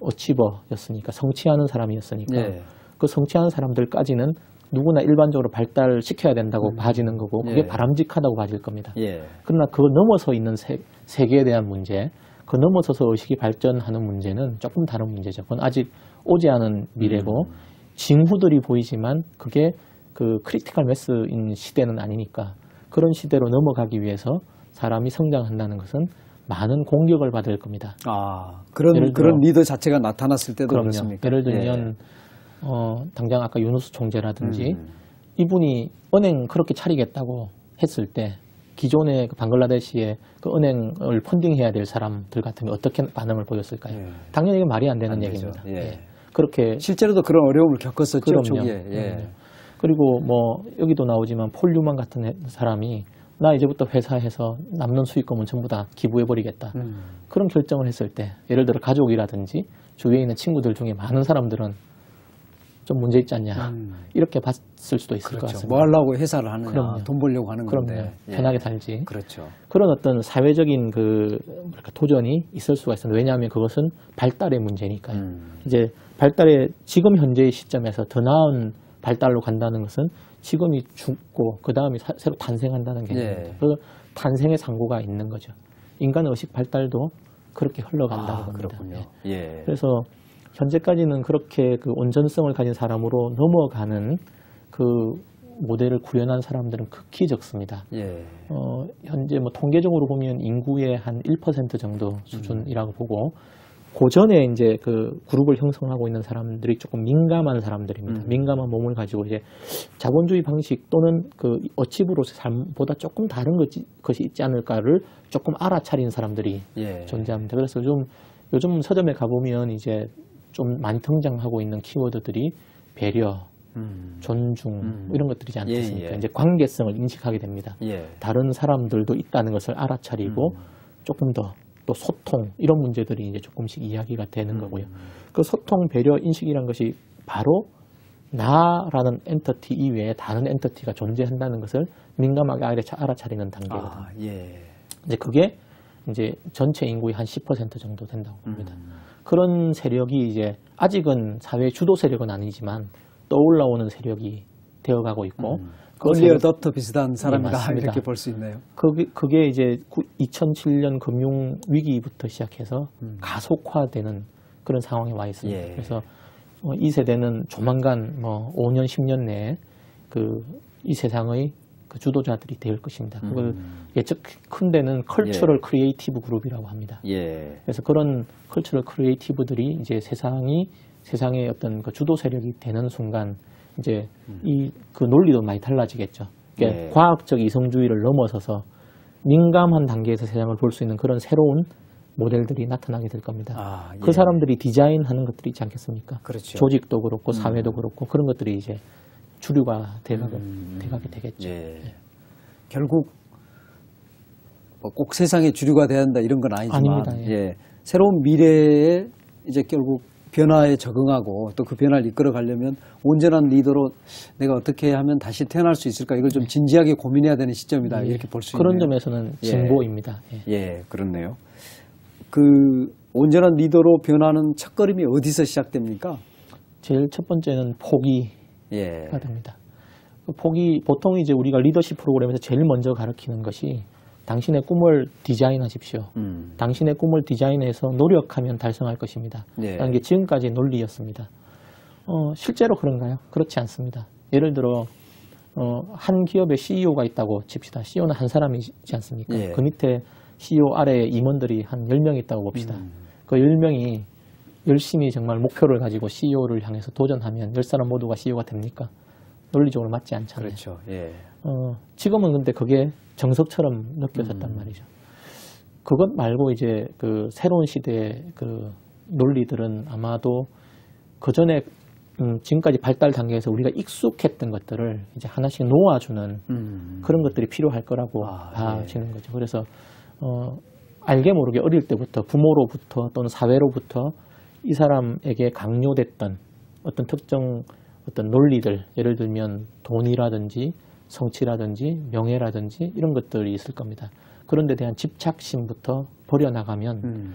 어치버였으니까 성취하는 사람이었으니까 예. 그 성취하는 사람들까지는 누구나 일반적으로 발달시켜야 된다고 봐지는 거고 그게 예. 바람직하다고 봐질 겁니다. 예. 그러나 그 넘어서 있는 세계에 대한 문제, 그 넘어서서 의식이 발전하는 문제는 조금 다른 문제죠. 그건 아직 오지 않은 미래고 징후들이 보이지만 그게 그 크리티컬 매스인 시대는 아니니까 그런 시대로 넘어가기 위해서 사람이 성장한다는 것은 많은 공격을 받을 겁니다. 아, 그런 리더 자체가 나타났을 때도 그럼요. 그렇습니까? 예를 들면 당장 아까 유누스 총재라든지 이분이 은행 그렇게 차리겠다고 했을 때 기존의 그 방글라데시의 그 은행을 펀딩해야 될 사람들 같으면 어떻게 반응을 보였을까요? 예. 당연히 이게 말이 안 되는 안 되죠. 얘기입니다. 예. 예. 그렇게 실제로도 그런 어려움을 겪었었죠. 그럼요. 초기에. 예. 그리고 뭐 여기도 나오지만 폴 뉴만 같은 사람이 나 이제부터 회사에서 남는 수익금은 전부 다 기부해버리겠다. 그런 결정을 했을 때 예를 들어 가족이라든지 주위에 있는 친구들 중에 많은 사람들은 좀 문제 있지 않냐 이렇게 봤을 수도 있을 것 그렇죠. 같습니다. 뭐 하려고 회사를 하느냐, 그럼요. 돈 벌려고 하는 그럼요. 건데. 예. 편하게 살지. 그렇죠. 그런 어떤 사회적인 그 뭐랄까 도전이 있을 수가 있습니다. 왜냐하면 그것은 발달의 문제니까요. 이제 발달의 지금 현재의 시점에서 더 나은 발달로 간다는 것은 지금이 죽고 그 다음에 새로 탄생한다는 개념입니다. 예. 그 탄생의 상고가 있는 거죠. 인간의 의식 발달도 그렇게 흘러간다는 겁니다. 그렇군요. 예. 예. 그래서 현재까지는 그렇게 그 온전성을 가진 사람으로 넘어가는 그 모델을 구현한 사람들은 극히 적습니다. 예. 현재 뭐 통계적으로 보면 인구의 한 1% 정도 수준이라고 보고 그 전에 이제 그 그룹을 형성하고 있는 사람들이 조금 민감한 사람들입니다. 민감한 몸을 가지고 이제 자본주의 방식 또는 그 어치브로서의 삶보다 조금 다른 것이 있지 않을까를 조금 알아차린 사람들이 예. 존재합니다. 그래서 요즘 서점에 가보면 이제 좀 많이 등장하고 있는 키워드들이 배려, 존중 이런 것들이지 않겠습니까? 예, 예. 이제 관계성을 인식하게 됩니다. 예. 다른 사람들도 있다는 것을 알아차리고 조금 더 또 소통 이런 문제들이 이제 조금씩 이야기가 되는 거고요. 그 소통, 배려, 인식이란 것이 바로 나라는 엔터티 이외에 다른 엔터티가 존재한다는 것을 민감하게 알아차리는 단계거든요. 아, 예. 이제 그게 이제 전체 인구의 한 10% 정도 된다고 봅니다. 그런 세력이 이제 아직은 사회 주도 세력은 아니지만 떠올라오는 세력이 되어가고 있고 얼리 어댑터 비슷한 사람이다 맞습니다. 이렇게 볼 수 있나요? 그게 이제 2007년 금융 위기부터 시작해서 가속화되는 그런 상황에 와 있습니다. 예. 그래서 이 세대는 조만간 뭐 5년, 10년 내에 그 이 세상의 그 주도자들이 될 것입니다. 그걸 예측큰 데는 컬처럴 크리에이티브 그룹이라고 합니다. 예. 그래서 그런 컬처럴 크리에이티브들이 이제 세상의 어떤 그 주도 세력이 되는 순간 이제 이 그 논리도 많이 달라지겠죠. 그러니까 예. 과학적 이성주의를 넘어서서 민감한 단계에서 세상을 볼 수 있는 그런 새로운 모델들이 나타나게 될 겁니다. 아, 예. 그 사람들이 디자인하는 것들이 있지 않겠습니까? 그렇죠. 조직도 그렇고 사회도 그렇고 그런 것들이 이제 주류가 돼가게 되겠죠. 예. 결국 뭐꼭 세상의 주류가 돼야 한다 이런 건 아니지만 아닙니다. 예. 예. 새로운 미래에 이제 결국 변화에 적응하고 또 그 변화를 이끌어 가려면 온전한 리더로 내가 어떻게 하면 다시 태어날 수 있을까 이걸 좀 진지하게 고민해야 되는 시점이다 이렇게 볼 수 있네요. 그런 점에서는 예. 진보입니다. 예. 예, 그렇네요. 그 온전한 리더로 변하는 첫걸음이 어디서 시작됩니까? 제일 첫 번째는 포기가 예. 됩니다. 그 포기 보통 이제 우리가 리더십 프로그램에서 제일 먼저 가르치는 것이 당신의 꿈을 디자인하십시오. 당신의 꿈을 디자인해서 노력하면 달성할 것입니다. 예. 라는 게 지금까지의 논리였습니다. 실제로 그런가요? 그렇지 않습니다. 예를 들어 한 기업의 CEO가 있다고 칩시다. CEO는 한 사람이지 않습니까? 예. 그 밑에 CEO 아래에 임원들이 한 10명 있다고 봅시다. 그 10명이 열심히 정말 목표를 가지고 CEO를 향해서 도전하면 10사람 모두가 CEO가 됩니까? 논리적으로 맞지 않잖아요. 그렇죠. 예. 지금은 근데 그게 정석처럼 느껴졌단 말이죠. 그것 말고 이제 그 새로운 시대의 그 논리들은 아마도 그 전에 지금까지 발달 단계에서 우리가 익숙했던 것들을 이제 하나씩 놓아주는 그런 것들이 필요할 거라고 봐지는 거죠. 그래서 알게 모르게 어릴 때부터 부모로부터 또는 사회로부터 이 사람에게 강요됐던 어떤 특정 어떤 논리들, 예를 들면 돈이라든지 성취라든지 명예라든지 이런 것들이 있을 겁니다. 그런 데 대한 집착심부터 버려나가면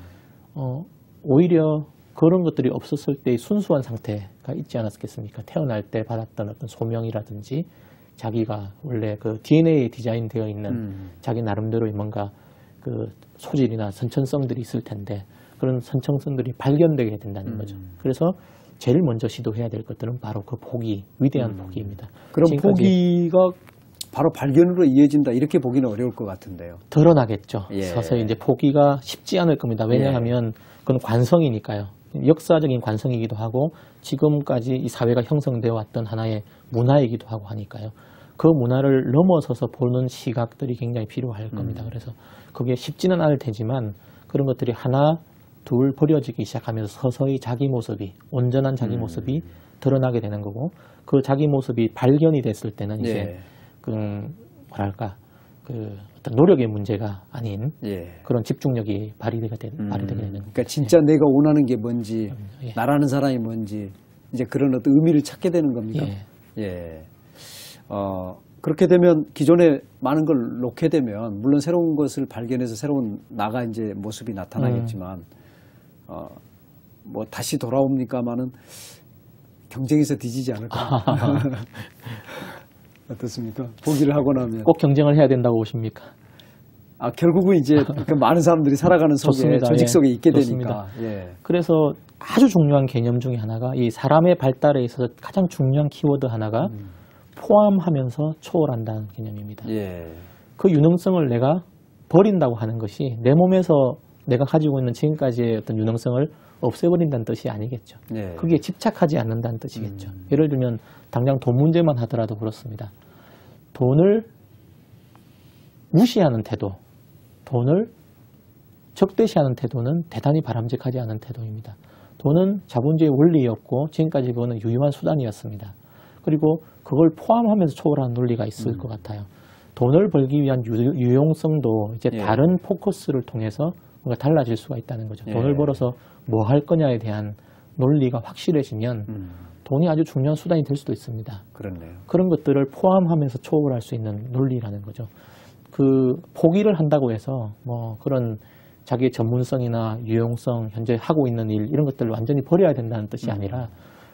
오히려 그런 것들이 없었을 때의 순수한 상태가 있지 않았겠습니까? 태어날 때 받았던 어떤 소명이라든지 자기가 원래 그 DNA에 디자인되어 있는 자기 나름대로의 뭔가 그 소질이나 선천성들이 있을 텐데 그런 선천성들이 발견되게 된다는 거죠. 그래서 제일 먼저 시도해야 될 것들은 바로 그 포기, 위대한 포기입니다. 그럼 포기가 바로 발견으로 이어진다 이렇게 보기는 어려울 것 같은데요. 드러나겠죠. 예. 서서히 이제 포기가 쉽지 않을 겁니다. 왜냐하면 그건 관성이니까요. 역사적인 관성이기도 하고 지금까지 이 사회가 형성되어 왔던 하나의 문화이기도 하고 하니까요. 그 문화를 넘어서서 보는 시각들이 굉장히 필요할 겁니다. 그래서 그게 쉽지는 않을 테지만 그런 것들이 하나, 둘 버려지기 시작하면서 서서히 자기 모습이, 온전한 자기 모습이 드러나게 되는 거고 그 자기 모습이 발견이 됐을 때는 이제 그 뭐랄까 그 어떤 노력의 문제가 아닌 그런 집중력이 발휘되게 되는 거죠. 그러니까 진짜 내가 원하는 게 뭔지, 나라는 사람이 뭔지 이제 그런 어떤 의미를 찾게 되는 겁니까? 예. 그렇게 되면 기존에 많은 걸 놓게 되면 물론 새로운 것을 발견해서 새로운 나가 이제 모습이 나타나겠지만 뭐 다시 돌아옵니까마는 경쟁에서 뒤지지 않을까? 어떻습니까? 포기를 하고 나면 꼭 경쟁을 해야 된다고 보십니까? 결국은 이제 그 많은 사람들이 살아가는 속에 좋습니다. 조직 속에 있게 좋습니다. 되니까. 그래서 아주 중요한 개념 중에 하나가 이 사람의 발달에 있어서 가장 중요한 키워드 하나가 포함하면서 초월한다는 개념입니다. 그 유능성을 내가 버린다고 하는 것이 내 몸에서 내가 가지고 있는 지금까지의 어떤 유능성을 없애버린다는 뜻이 아니겠죠. 그게 집착하지 않는다는 뜻이겠죠. 예를 들면 당장 돈 문제만 하더라도 그렇습니다. 돈을 무시하는 태도, 돈을 적대시하는 태도는 대단히 바람직하지 않은 태도입니다. 돈은 자본주의의 원리였고 지금까지 그거는 유효한 수단이었습니다. 그리고 그걸 포함하면서 초월하는 논리가 있을 것 같아요. 돈을 벌기 위한 유용성도 이제 다른 포커스를 통해서 뭔가 달라질 수가 있다는 거죠. 돈을 벌어서 뭐 할 거냐에 대한 논리가 확실해지면 돈이 아주 중요한 수단이 될 수도 있습니다. 그렇네요. 그런 것들을 포함하면서 초월할 수 있는 논리라는 거죠. 그 포기를 한다고 해서 뭐 그런 자기의 전문성이나 유용성, 현재 하고 있는 일 이런 것들을 완전히 버려야 된다는 뜻이 아니라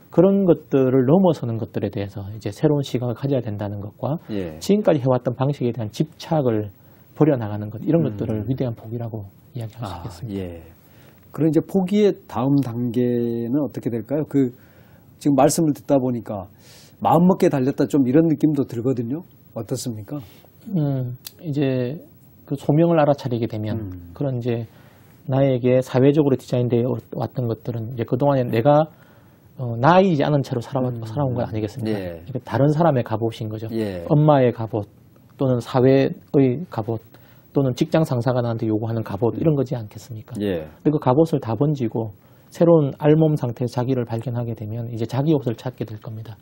그런 것들을 넘어서는 것들에 대해서 이제 새로운 시각을 가져야 된다는 것과 지금까지 해왔던 방식에 대한 집착을 버려나가는 것 이런 것들을 위대한 포기라고 이야기할 수 있겠습니다. 그럼 이제 포기의 다음 단계는 어떻게 될까요? 지금 말씀을 듣다 보니까 마음 먹게 달렸다 좀 이런 느낌도 들거든요. 어떻습니까? 이제 그 소명을 알아차리게 되면 그런 이제 나에게 사회적으로 디자인되어 왔던 것들은 이제 그동안에 내가 나이지 않은 채로 살아온 건 아니겠습니까? 예. 그러니까 다른 사람의 갑옷인 거죠. 예. 엄마의 갑옷 또는 사회의 갑옷 또는 직장 상사가 나한테 요구하는 갑옷 이런 거지 않겠습니까? 예. 근데 그 갑옷을 다 번지고 새로운 알몸 상태의 자기를 발견하게 되면 이제 자기 옷을 찾게 될 겁니다.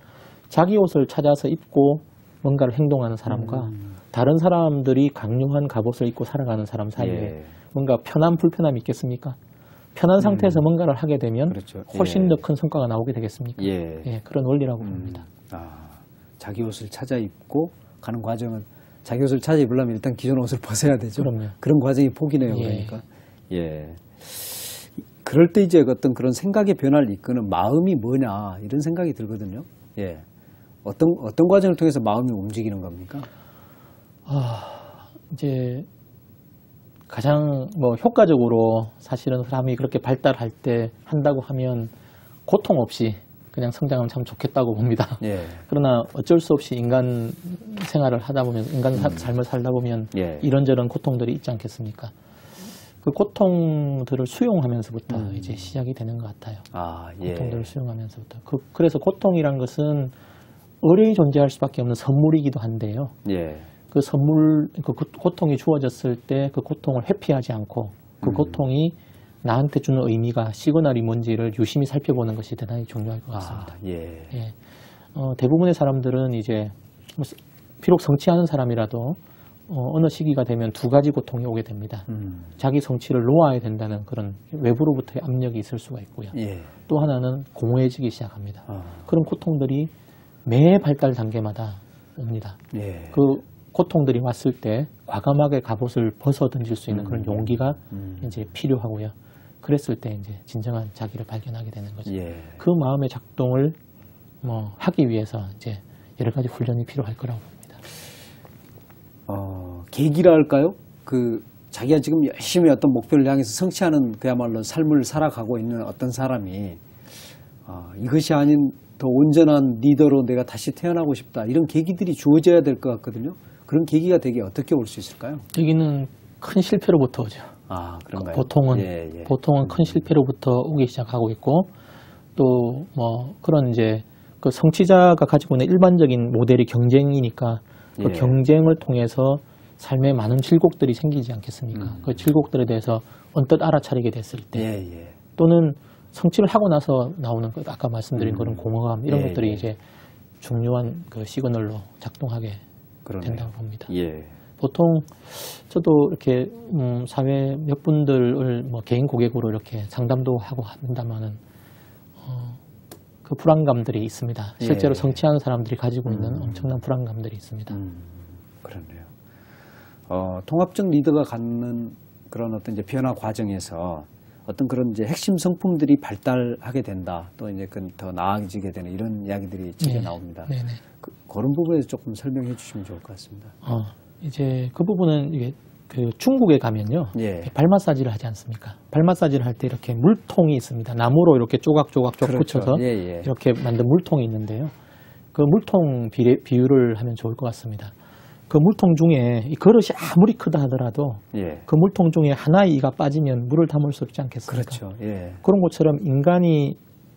자기 옷을 찾아서 입고 뭔가를 행동하는 사람과 다른 사람들이 강요한 갑옷을 입고 살아가는 사람 사이에 예. 뭔가 편함 불편함이 있겠습니까? 편한 상태에서 뭔가를 하게 되면 그렇죠. 훨씬 예. 더 큰 성과가 나오게 되겠습니까? 예. 예, 그런 원리라고 봅니다. 자기 옷을 찾아 입고 가는 과정은 자기 옷을 찾아 입으려면 일단 기존 옷을 벗어야 되죠. 그럼요. 그런 과정이 폭이네요. 예. 그러니까. 예. 그럴 때 이제 어떤 그런 생각의 변화를 이끄는 마음이 뭐냐 이런 생각이 들거든요. 예. 어떤 과정을 통해서 마음이 움직이는 겁니까? 이제 가장 뭐 효과적으로 사실은 사람이 그렇게 발달할 때 한다고 하면 고통 없이 그냥 성장하면 참 좋겠다고 봅니다. 예. 그러나 어쩔 수 없이 인간 생활을 하다 보면 인간 삶을 살다 보면 예. 이런저런 고통들이 있지 않겠습니까? 그 고통들을 수용하면서부터 이제 시작이 되는 것 같아요. 예. 고통들을 수용하면서부터. 그래서 고통이란 것은 의뢰이 존재할 수밖에 없는 선물이기도 한데요. 예. 그 선물, 그 고통이 주어졌을 때 그 고통을 회피하지 않고 그 고통이 나한테 주는 의미가 시그널이 뭔지를 유심히 살펴보는 것이 대단히 중요할 것 같습니다. 예. 예. 대부분의 사람들은 이제 비록 성취하는 사람이라도 어느 시기가 되면 두 가지 고통이 오게 됩니다. 자기 성취를 놓아야 된다는 그런 외부로부터의 압력이 있을 수가 있고요. 예. 또 하나는 공허해지기 시작합니다. 그런 고통들이 매 발달 단계마다 옵니다. 예. 그 고통들이 왔을 때 과감하게 갑옷을 벗어 던질 수 있는 그런 용기가 이제 필요하고요. 그랬을 때 이제 진정한 자기를 발견하게 되는 거죠. 예. 그 마음의 작동을 하기 위해서 이제 여러 가지 훈련이 필요할 거라고 봅니다. 계기라 할까요? 자기가 지금 열심히 어떤 목표를 향해서 성취하는 그야말로 삶을 살아가고 있는 어떤 사람이 이것이 아닌 더 온전한 리더로 내가 다시 태어나고 싶다. 이런 계기들이 주어져야 될 것 같거든요. 그런 계기가 되게 어떻게 올 수 있을까요? 여기는 큰 실패로부터 오죠. 그런가요? 보통은 큰 실패로부터 오기 시작하고 있고 또 그런 이제 그 성취자가 가지고 있는 일반적인 모델이 경쟁이니까 그 경쟁을 통해서 삶에 많은 질곡들이 생기지 않겠습니까? 그 질곡들에 대해서 언뜻 알아차리게 됐을 때 또는 성취를 하고 나서 나오는 것, 아까 말씀드린 그런 공허감 이런 것들이 이제 중요한 그 시그널로 작동하게 된다고 봅니다. 보통 저도 이렇게 사회 몇 분들을 개인 고객으로 이렇게 상담도 하고 한다면은 그 불안감들이 있습니다. 실제로 성취하는 사람들이 가지고 있는 엄청난 불안감들이 있습니다. 그렇네요. 통합적 리더가 갖는 그런 어떤 이제 변화 과정에서 어떤 그런 이제 핵심 성품들이 발달하게 된다. 또 이제 더 나아지게 되는 이런 이야기들이 책에 나옵니다. 그런 부분에서 조금 설명해 주시면 좋을 것 같습니다. 이제 그 부분은 이게 그 중국에 가면요. 발 마사지를 하지 않습니까? 발 마사지를 할 때 이렇게 물통이 있습니다. 나무로 이렇게 조각조각 붙여서 이렇게 만든 물통이 있는데요. 그 물통 비유를 하면 좋을 것 같습니다. 그 물통 중에 이 그릇이 아무리 크다 하더라도 그 물통 중에 하나의 이가 빠지면 물을 담을 수 없지 않겠습니까? 그렇죠. 그런 것처럼 인간이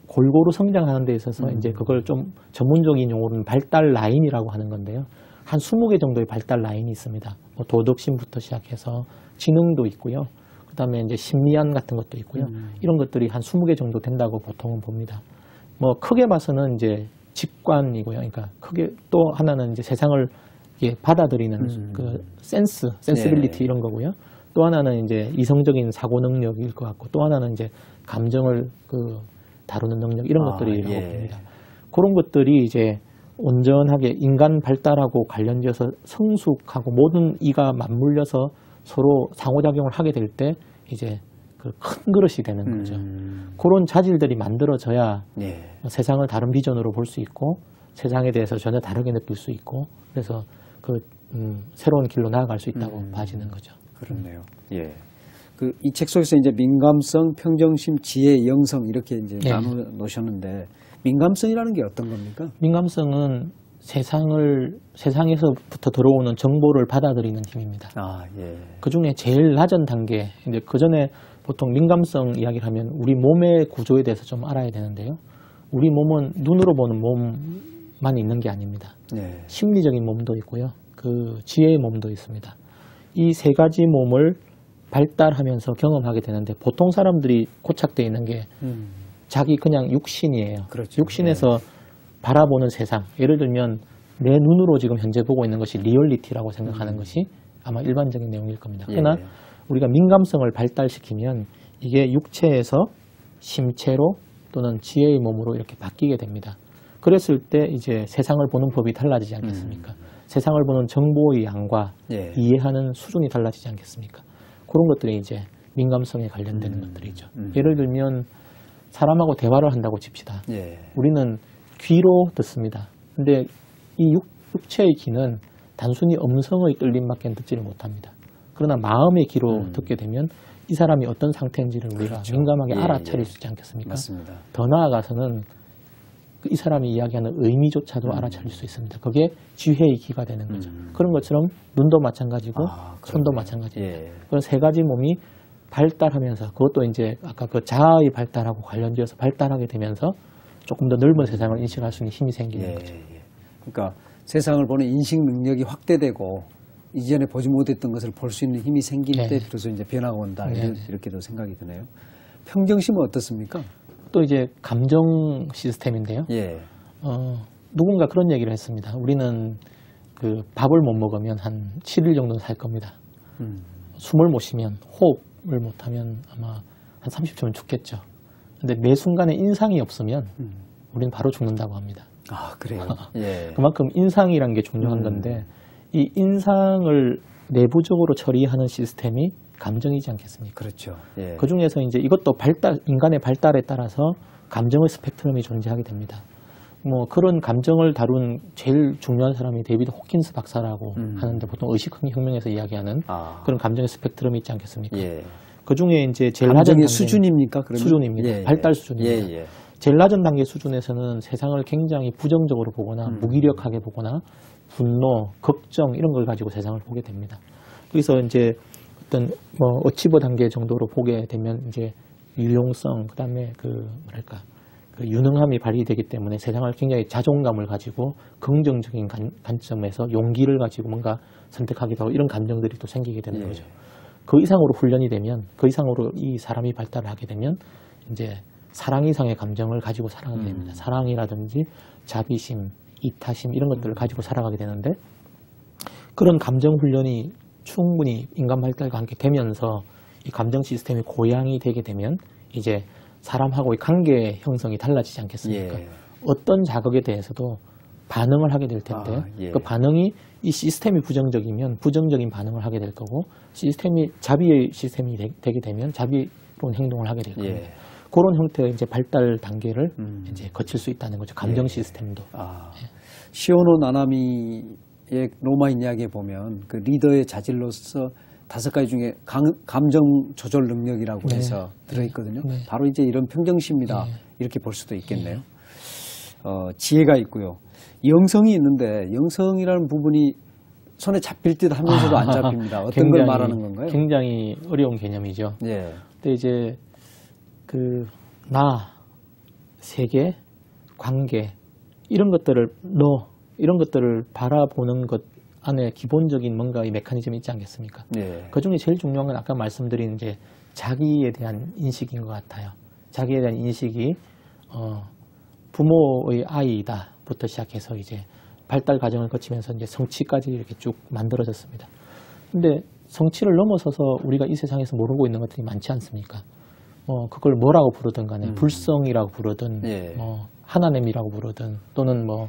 골고루 성장하는 데 있어서 이제 그걸 좀 전문적인 용어로는 발달 라인이라고 하는 건데요. 한 20개 정도의 발달 라인이 있습니다. 도덕심부터 시작해서 지능도 있고요. 그다음에 이제 심리학 같은 것도 있고요. 이런 것들이 한 20개 정도 된다고 보통은 봅니다. 크게 봐서는 이제 직관이고요. 그러니까 크게 또 하나는 이제 세상을 받아들이는 그 센스빌리티 이런 거고요. 또 하나는 이제 이성적인 사고 능력일 것 같고 또 하나는 이제 감정을 다루는 능력 이런 것들이라고 봅니다. 그런 것들이 이제 온전하게 인간 발달하고 관련돼서 성숙하고 모든 이가 맞물려서 서로 상호작용을 하게 될 때 이제 그 큰 그릇이 되는 거죠. 그런 자질들이 만들어져야 세상을 다른 비전으로 볼 수 있고 세상에 대해서 전혀 다르게 느낄 수 있고 그래서 새로운 길로 나아갈 수 있다고 봐지는 거죠. 그렇네요. 이 책 속에서 이제 민감성, 평정심, 지혜, 영성 이렇게 이제 네. 나눠 놓으셨는데 민감성이라는 게 어떤 겁니까? 민감성은 세상에서부터 들어오는 정보를 받아들이는 힘입니다. 아, 예. 그 중에 제일 낮은 단계, 이제 그 전에 보통 민감성 이야기를 하면 우리 몸의 구조에 대해서 좀 알아야 되는데요. 우리 몸은 눈으로 보는 몸만 있는 게 아닙니다. 예. 심리적인 몸도 있고요. 그 지혜의 몸도 있습니다. 이 세 가지 몸을 발달하면서 경험하게 되는데 보통 사람들이 고착되어 있는 게 자기 그냥 육신이에요. 그렇죠. 육신에서 바라보는 세상. 예를 들면 내 눈으로 지금 현재 보고 있는 것이 리얼리티라고 생각하는 것이 아마 일반적인 내용일 겁니다. 그러나 우리가 민감성을 발달시키면 이게 육체에서 심체로 또는 지혜의 몸으로 이렇게 바뀌게 됩니다. 그랬을 때 이제 세상을 보는 법이 달라지지 않겠습니까? 세상을 보는 정보의 양과 이해하는 수준이 달라지지 않겠습니까? 그런 것들이 이제 민감성에 관련되는 것들이죠. 예를 들면 사람하고 대화를 한다고 칩시다. 우리는 귀로 듣습니다. 근데 이 육체의 귀는 단순히 음성의 떨림밖에 듣지를 못합니다. 그러나 마음의 귀로 듣게 되면 이 사람이 어떤 상태인지를 우리가 민감하게 알아차릴 수 있지 않겠습니까? 맞습니다. 더 나아가서는 이 사람이 이야기하는 의미조차도 알아차릴 수 있습니다. 그게 지혜의 귀가 되는 거죠. 그런 것처럼 눈도 마찬가지고 손도 마찬가지입니다. 그런 세 가지 몸이 발달하면서 그것도 이제 아까 그 자아의 발달하고 관련되어서 발달하게 되면서 조금 더 넓은 세상을 인식할 수 있는 힘이 생기는 거죠. 그러니까 세상을 보는 인식 능력이 확대되고 이전에 보지 못했던 것을 볼 수 있는 힘이 생길 때 비로소 이제 변화가 온다. 이렇게도 생각이 드네요. 평정심은 어떻습니까? 또 이제 감정 시스템인데요. 누군가 그런 얘기를 했습니다. 우리는 그 밥을 못 먹으면 한 7일 정도는 살 겁니다. 숨을 못 쉬면, 호흡을 못하면 아마 한 30초면 죽겠죠. 근데 매 순간에 인상이 없으면 우리는 바로 죽는다고 합니다. 아, 그래요? 그만큼 인상이라는 게 중요한 건데 이 인상을 내부적으로 처리하는 시스템이 감정이지 않겠습니까? 그렇죠. 그 중에서 이제 이것도 인간의 발달에 따라서 감정의 스펙트럼이 존재하게 됩니다. 뭐 그런 감정을 다룬 제일 중요한 사람이 데이비드 호킨스 박사라고 하는데 보통 의식혁명에서 이야기하는 그런 감정의 스펙트럼이 있지 않겠습니까? 그 중에 이제 제일 낮은 단계 수준입니까? 그러면? 수준입니다. 발달 수준입니다. 제일 낮은 단계 수준에서는 세상을 굉장히 부정적으로 보거나 무기력하게 보거나 분노, 걱정 이런 걸 가지고 세상을 보게 됩니다. 그래서 이제 어떤 뭐 어치버 단계 정도로 보게 되면 이제 유용성 그다음에 그 유능함이 발휘되기 때문에 세상을 굉장히 자존감을 가지고 긍정적인 관점에서 용기를 가지고 뭔가 선택하기도 하고 이런 감정들이 또 생기게 되는 거죠. 그 이상으로 훈련이 되면 그 이상으로 이 사람이 발달을 하게 되면 이제 사랑 이상의 감정을 가지고 살아가게 됩니다. 사랑이라든지 자비심, 이타심 이런 것들을 가지고 살아가게 되는데 그런 감정 훈련이 충분히 인간 발달과 함께 되면서 이 감정 시스템이 고양이 되게 되면 이제 사람하고의 관계 형성이 달라지지 않겠습니까? 어떤 자극에 대해서도 반응을 하게 될 텐데 그 반응이 이 시스템이 부정적이면 부정적인 반응을 하게 될 거고 시스템이 자비의 시스템이 되게 되면 자비로운 행동을 하게 될 겁니다. 그런 형태의 이제 발달 단계를 이제 거칠 수 있다는 거죠. 감정 시스템도. 시오노 나나미의 로마인 이야기에 보면 그 리더의 자질로서 5가지 중에 감정 조절 능력이라고 해서 들어있거든요. 바로 이제 이런 평정심이다. 이렇게 볼 수도 있겠네요. 지혜가 있고요. 영성이 있는데 영성이라는 부분이 손에 잡힐 듯 하면서도 안 잡힙니다. 어떤 걸 말하는 건가요? 굉장히 어려운 개념이죠. 근데 이제 그 나, 세계, 관계 이런 것들을 이런 것들을 바라보는 것 안에 기본적인 뭔가의 메커니즘이 있지 않겠습니까? 그 중에 제일 중요한 건 아까 말씀드린 이제 자기에 대한 인식인 것 같아요. 자기에 대한 인식이 부모의 아이다부터 시작해서 이제 발달 과정을 거치면서 이제 성취까지 이렇게 쭉 만들어졌습니다. 근데 성취를 넘어서서 우리가 이 세상에서 모르고 있는 것들이 많지 않습니까? 그걸 뭐라고 부르든 간에 불성이라고 부르든 뭐 하나님이라고 부르든 또는 뭐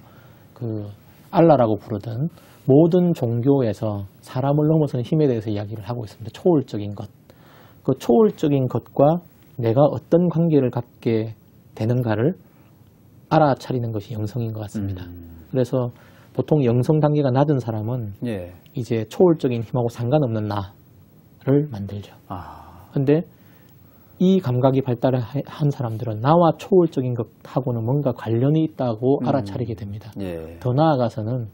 그 알라라고 부르든 모든 종교에서 사람을 넘어서는 힘에 대해서 이야기를 하고 있습니다. 초월적인 것. 그 초월적인 것과 내가 어떤 관계를 갖게 되는가를 알아차리는 것이 영성인 것 같습니다. 그래서 보통 영성 단계가 낮은 사람은 이제 초월적인 힘하고 상관없는 나를 만들죠. 근데 이 감각이 발달한 사람들은 나와 초월적인 것하고는 뭔가 관련이 있다고 알아차리게 됩니다. 예. 더 나아가서는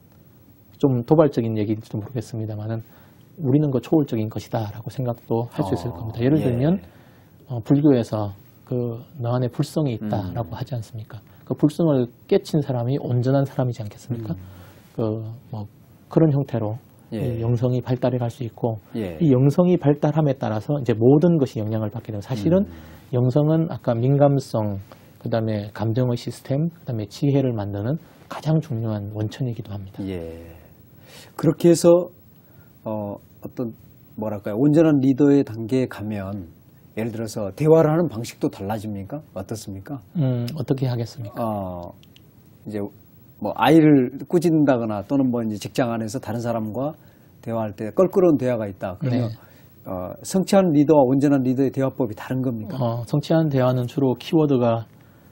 좀 도발적인 얘기인지도 모르겠습니다만은 우리는 그 초월적인 것이다라고 생각도 할 수 있을 겁니다. 예를 들면 불교에서 너 안에 불성이 있다라고 하지 않습니까? 그 불성을 깨친 사람이 온전한 사람이지 않겠습니까? 그런 형태로 이 영성이 발달해 갈 수 있고 이 영성이 발달함에 따라서 이제 모든 것이 영향을 받게 되고 사실은 영성은 아까 민감성, 그다음에 감정의 시스템, 그다음에 지혜를 만드는 가장 중요한 원천이기도 합니다. 예. 그렇게 해서 어떤 뭐랄까요 온전한 리더의 단계에 가면 예를 들어서 대화를 하는 방식도 달라집니까? 어떻습니까? 어떻게 하겠습니까? 이제 뭐 아이를 꾸짖는다거나 또는 뭐 이제 직장 안에서 다른 사람과 대화할 때 껄끄러운 대화가 있다. 그러면 성취한 리더와 온전한 리더의 대화법이 다른 겁니까? 성취한 대화는 주로 키워드가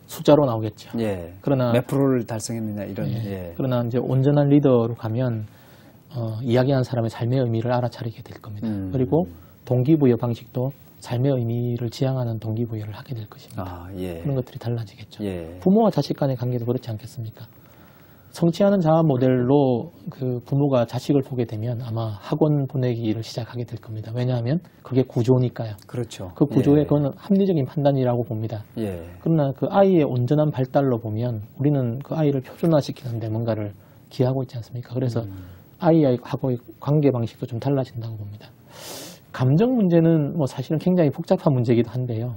숫자로 나오겠죠. 예. 그러나 몇 프로를 달성했느냐 이런. 예. 그러나 이제 온전한 리더로 가면 이야기하는 사람의 삶의 의미를 알아차리게 될 겁니다. 그리고 동기부여 방식도 삶의 의미를 지향하는 동기부여를 하게 될 것입니다. 그런 것들이 달라지겠죠. 부모와 자식 간의 관계도 그렇지 않겠습니까? 성취하는 자아 모델로 그 부모가 자식을 보게 되면 아마 학원 보내기를 시작하게 될 겁니다. 왜냐하면 그게 구조니까요. 그렇죠. 그 구조에 그건 합리적인 판단이라고 봅니다. 그러나 그 아이의 온전한 발달로 보면 우리는 그 아이를 표준화시키는데 뭔가를 기하고 있지 않습니까? 그래서 아이하고의 관계 방식도 좀 달라진다고 봅니다. 감정 문제는 뭐 사실은 굉장히 복잡한 문제이기도 한데요.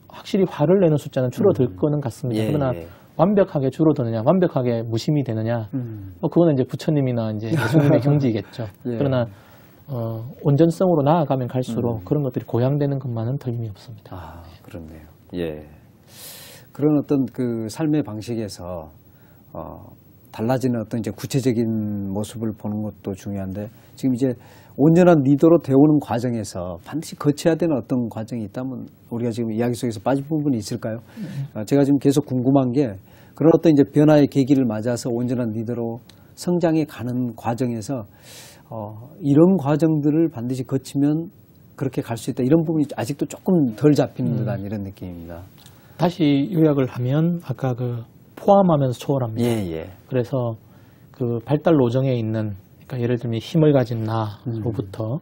확실히 화를 내는 숫자는 줄어들 거는 같습니다. 그러나 완벽하게 줄어드느냐, 완벽하게 무심이 되느냐, 그거는 이제 부처님이나 이제 예수님의 경지이겠죠. 그러나 온전성으로 나아가면 갈수록 그런 것들이 고양되는 것만은 틀림이 없습니다. 그렇네요. 예. 그런 어떤 그 삶의 방식에서 달라지는 어떤 이제 구체적인 모습을 보는 것도 중요한데 지금 이제 온전한 리더로 되어오는 과정에서 반드시 거쳐야 되는 어떤 과정이 있다면 우리가 지금 이야기 속에서 빠진 부분이 있을까요? 제가 지금 계속 궁금한 게 그런 어떤 이제 변화의 계기를 맞아서 온전한 리더로 성장해 가는 과정에서 이런 과정들을 반드시 거치면 그렇게 갈 수 있다. 이런 부분이 아직도 조금 덜 잡히는 듯한 이런 느낌입니다. 다시 요약을 하면 아까 포함하면서 초월합니다. 그래서 그 발달 로정에 있는 그러니까 예를 들면 힘을 가진 나로부터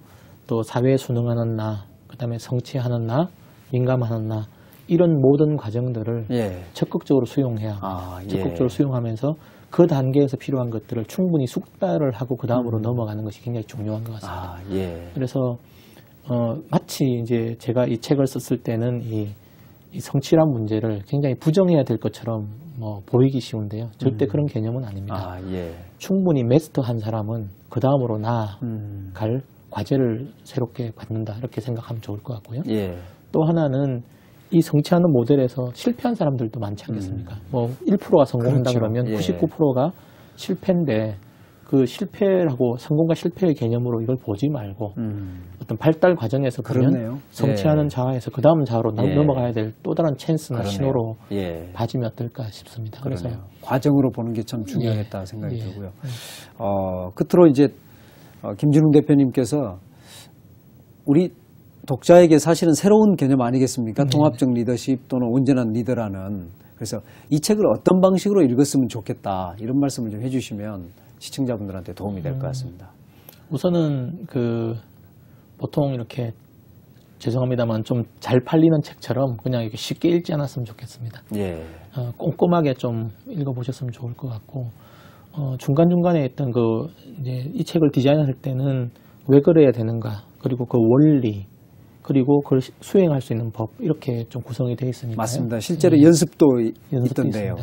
또 사회에 순응하는 나, 그다음에 성취하는 나, 민감하는 나 이런 모든 과정들을 적극적으로 수용해야 합니다. 적극적으로 수용하면서 그 단계에서 필요한 것들을 충분히 숙달을 하고 그 다음으로 넘어가는 것이 굉장히 중요한 것 같습니다. 그래서 마치 이제 제가 이 책을 썼을 때는 이 성취란 문제를 굉장히 부정해야 될 것처럼 보이기 쉬운데요. 절대 그런 개념은 아닙니다. 충분히 마스터한 사람은 그 다음으로 나아갈 과제를 새롭게 받는다 이렇게 생각하면 좋을 것 같고요. 또 하나는 이 성취하는 모델에서 실패한 사람들도 많지 않겠습니까? 1%가 성공한다 그러면 99%가 실패인데 그 실패라고 성공과 실패의 개념으로 이걸 보지 말고 어떤 발달 과정에서 보면 성취하는 자아에서 그 다음 자아로 넘어가야 될 또 다른 찬스나 신호로 봐주면 어떨까 싶습니다. 그래서 과정으로 보는 게 참 중요하겠다 생각이 들고요. 끝으로 이제 김진웅 대표님께서 우리 독자에게 사실은 새로운 개념 아니겠습니까? 통합적 리더십 또는 온전한 리더라는. 그래서 이 책을 어떤 방식으로 읽었으면 좋겠다 이런 말씀을 좀 해주시면 시청자분들한테 도움이 될 것 같습니다. 우선은 보통 이렇게 죄송합니다만 좀 잘 팔리는 책처럼 그냥 이렇게 쉽게 읽지 않았으면 좋겠습니다. 꼼꼼하게 좀 읽어보셨으면 좋을 것 같고 중간중간에 있던 이제 이 책을 디자인할 때는 왜 그래야 되는가 그리고 그 원리 그리고 그걸 수행할 수 있는 법 이렇게 좀 구성이 되어 있으니까요. 맞습니다. 실제로 연습도 있던데요.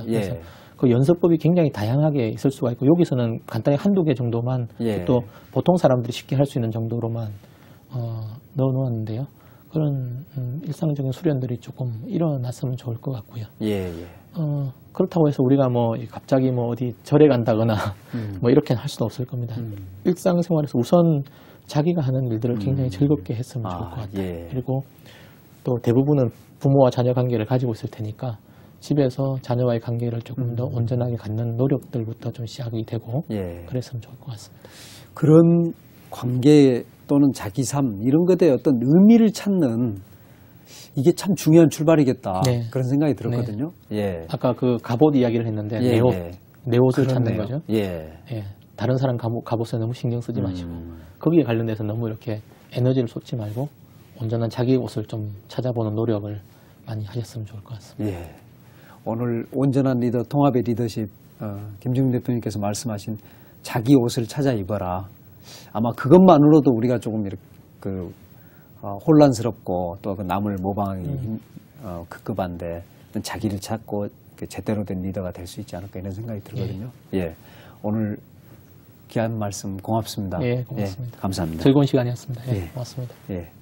그 연습법이 굉장히 다양하게 있을 수가 있고 여기서는 간단히 한두 개 정도만 또 보통 사람들이 쉽게 할 수 있는 정도로만 넣어놓았는데요. 그런 일상적인 수련들이 조금 일어났으면 좋을 것 같고요. 그렇다고 해서 우리가 갑자기 어디 절에 간다거나 이렇게는 할 수는 없을 겁니다. 일상생활에서 우선 자기가 하는 일들을 굉장히 즐겁게 했으면 좋을 것 같아요. 그리고 또 대부분은 부모와 자녀 관계를 가지고 있을 테니까 집에서 자녀와의 관계를 조금 더 온전하게 갖는 노력들부터 좀 시작이 되고 그랬으면 좋을 것 같습니다. 그런 관계 또는 자기 삶 이런 것에 어떤 의미를 찾는 이게 참 중요한 출발이겠다. 네. 그런 생각이 들었거든요. 예. 아까 그 갑옷 이야기를 했는데 예, 내 옷을 그렇네요. 찾는 거죠. 예. 예. 다른 사람 갑옷에 너무 신경 쓰지 마시고 거기에 관련돼서 너무 이렇게 에너지를 쏟지 말고 온전한 자기 옷을 좀 찾아보는 노력을 많이 하셨으면 좋을 것 같습니다. 예. 오늘 온전한 리더, 통합의 리더십, 김정인 대통령께서 말씀하신 자기 옷을 찾아 입어라. 아마 그것만으로도 우리가 조금 이렇게 혼란스럽고 또 그 남을 모방하기 급급한데 자기를 찾고 제대로 된 리더가 될 수 있지 않을까 이런 생각이 들거든요. 예. 오늘 귀한 말씀 고맙습니다. 예, 고맙습니다. 예, 감사합니다. 즐거운 시간이었습니다. 예, 예. 고맙습니다. 예.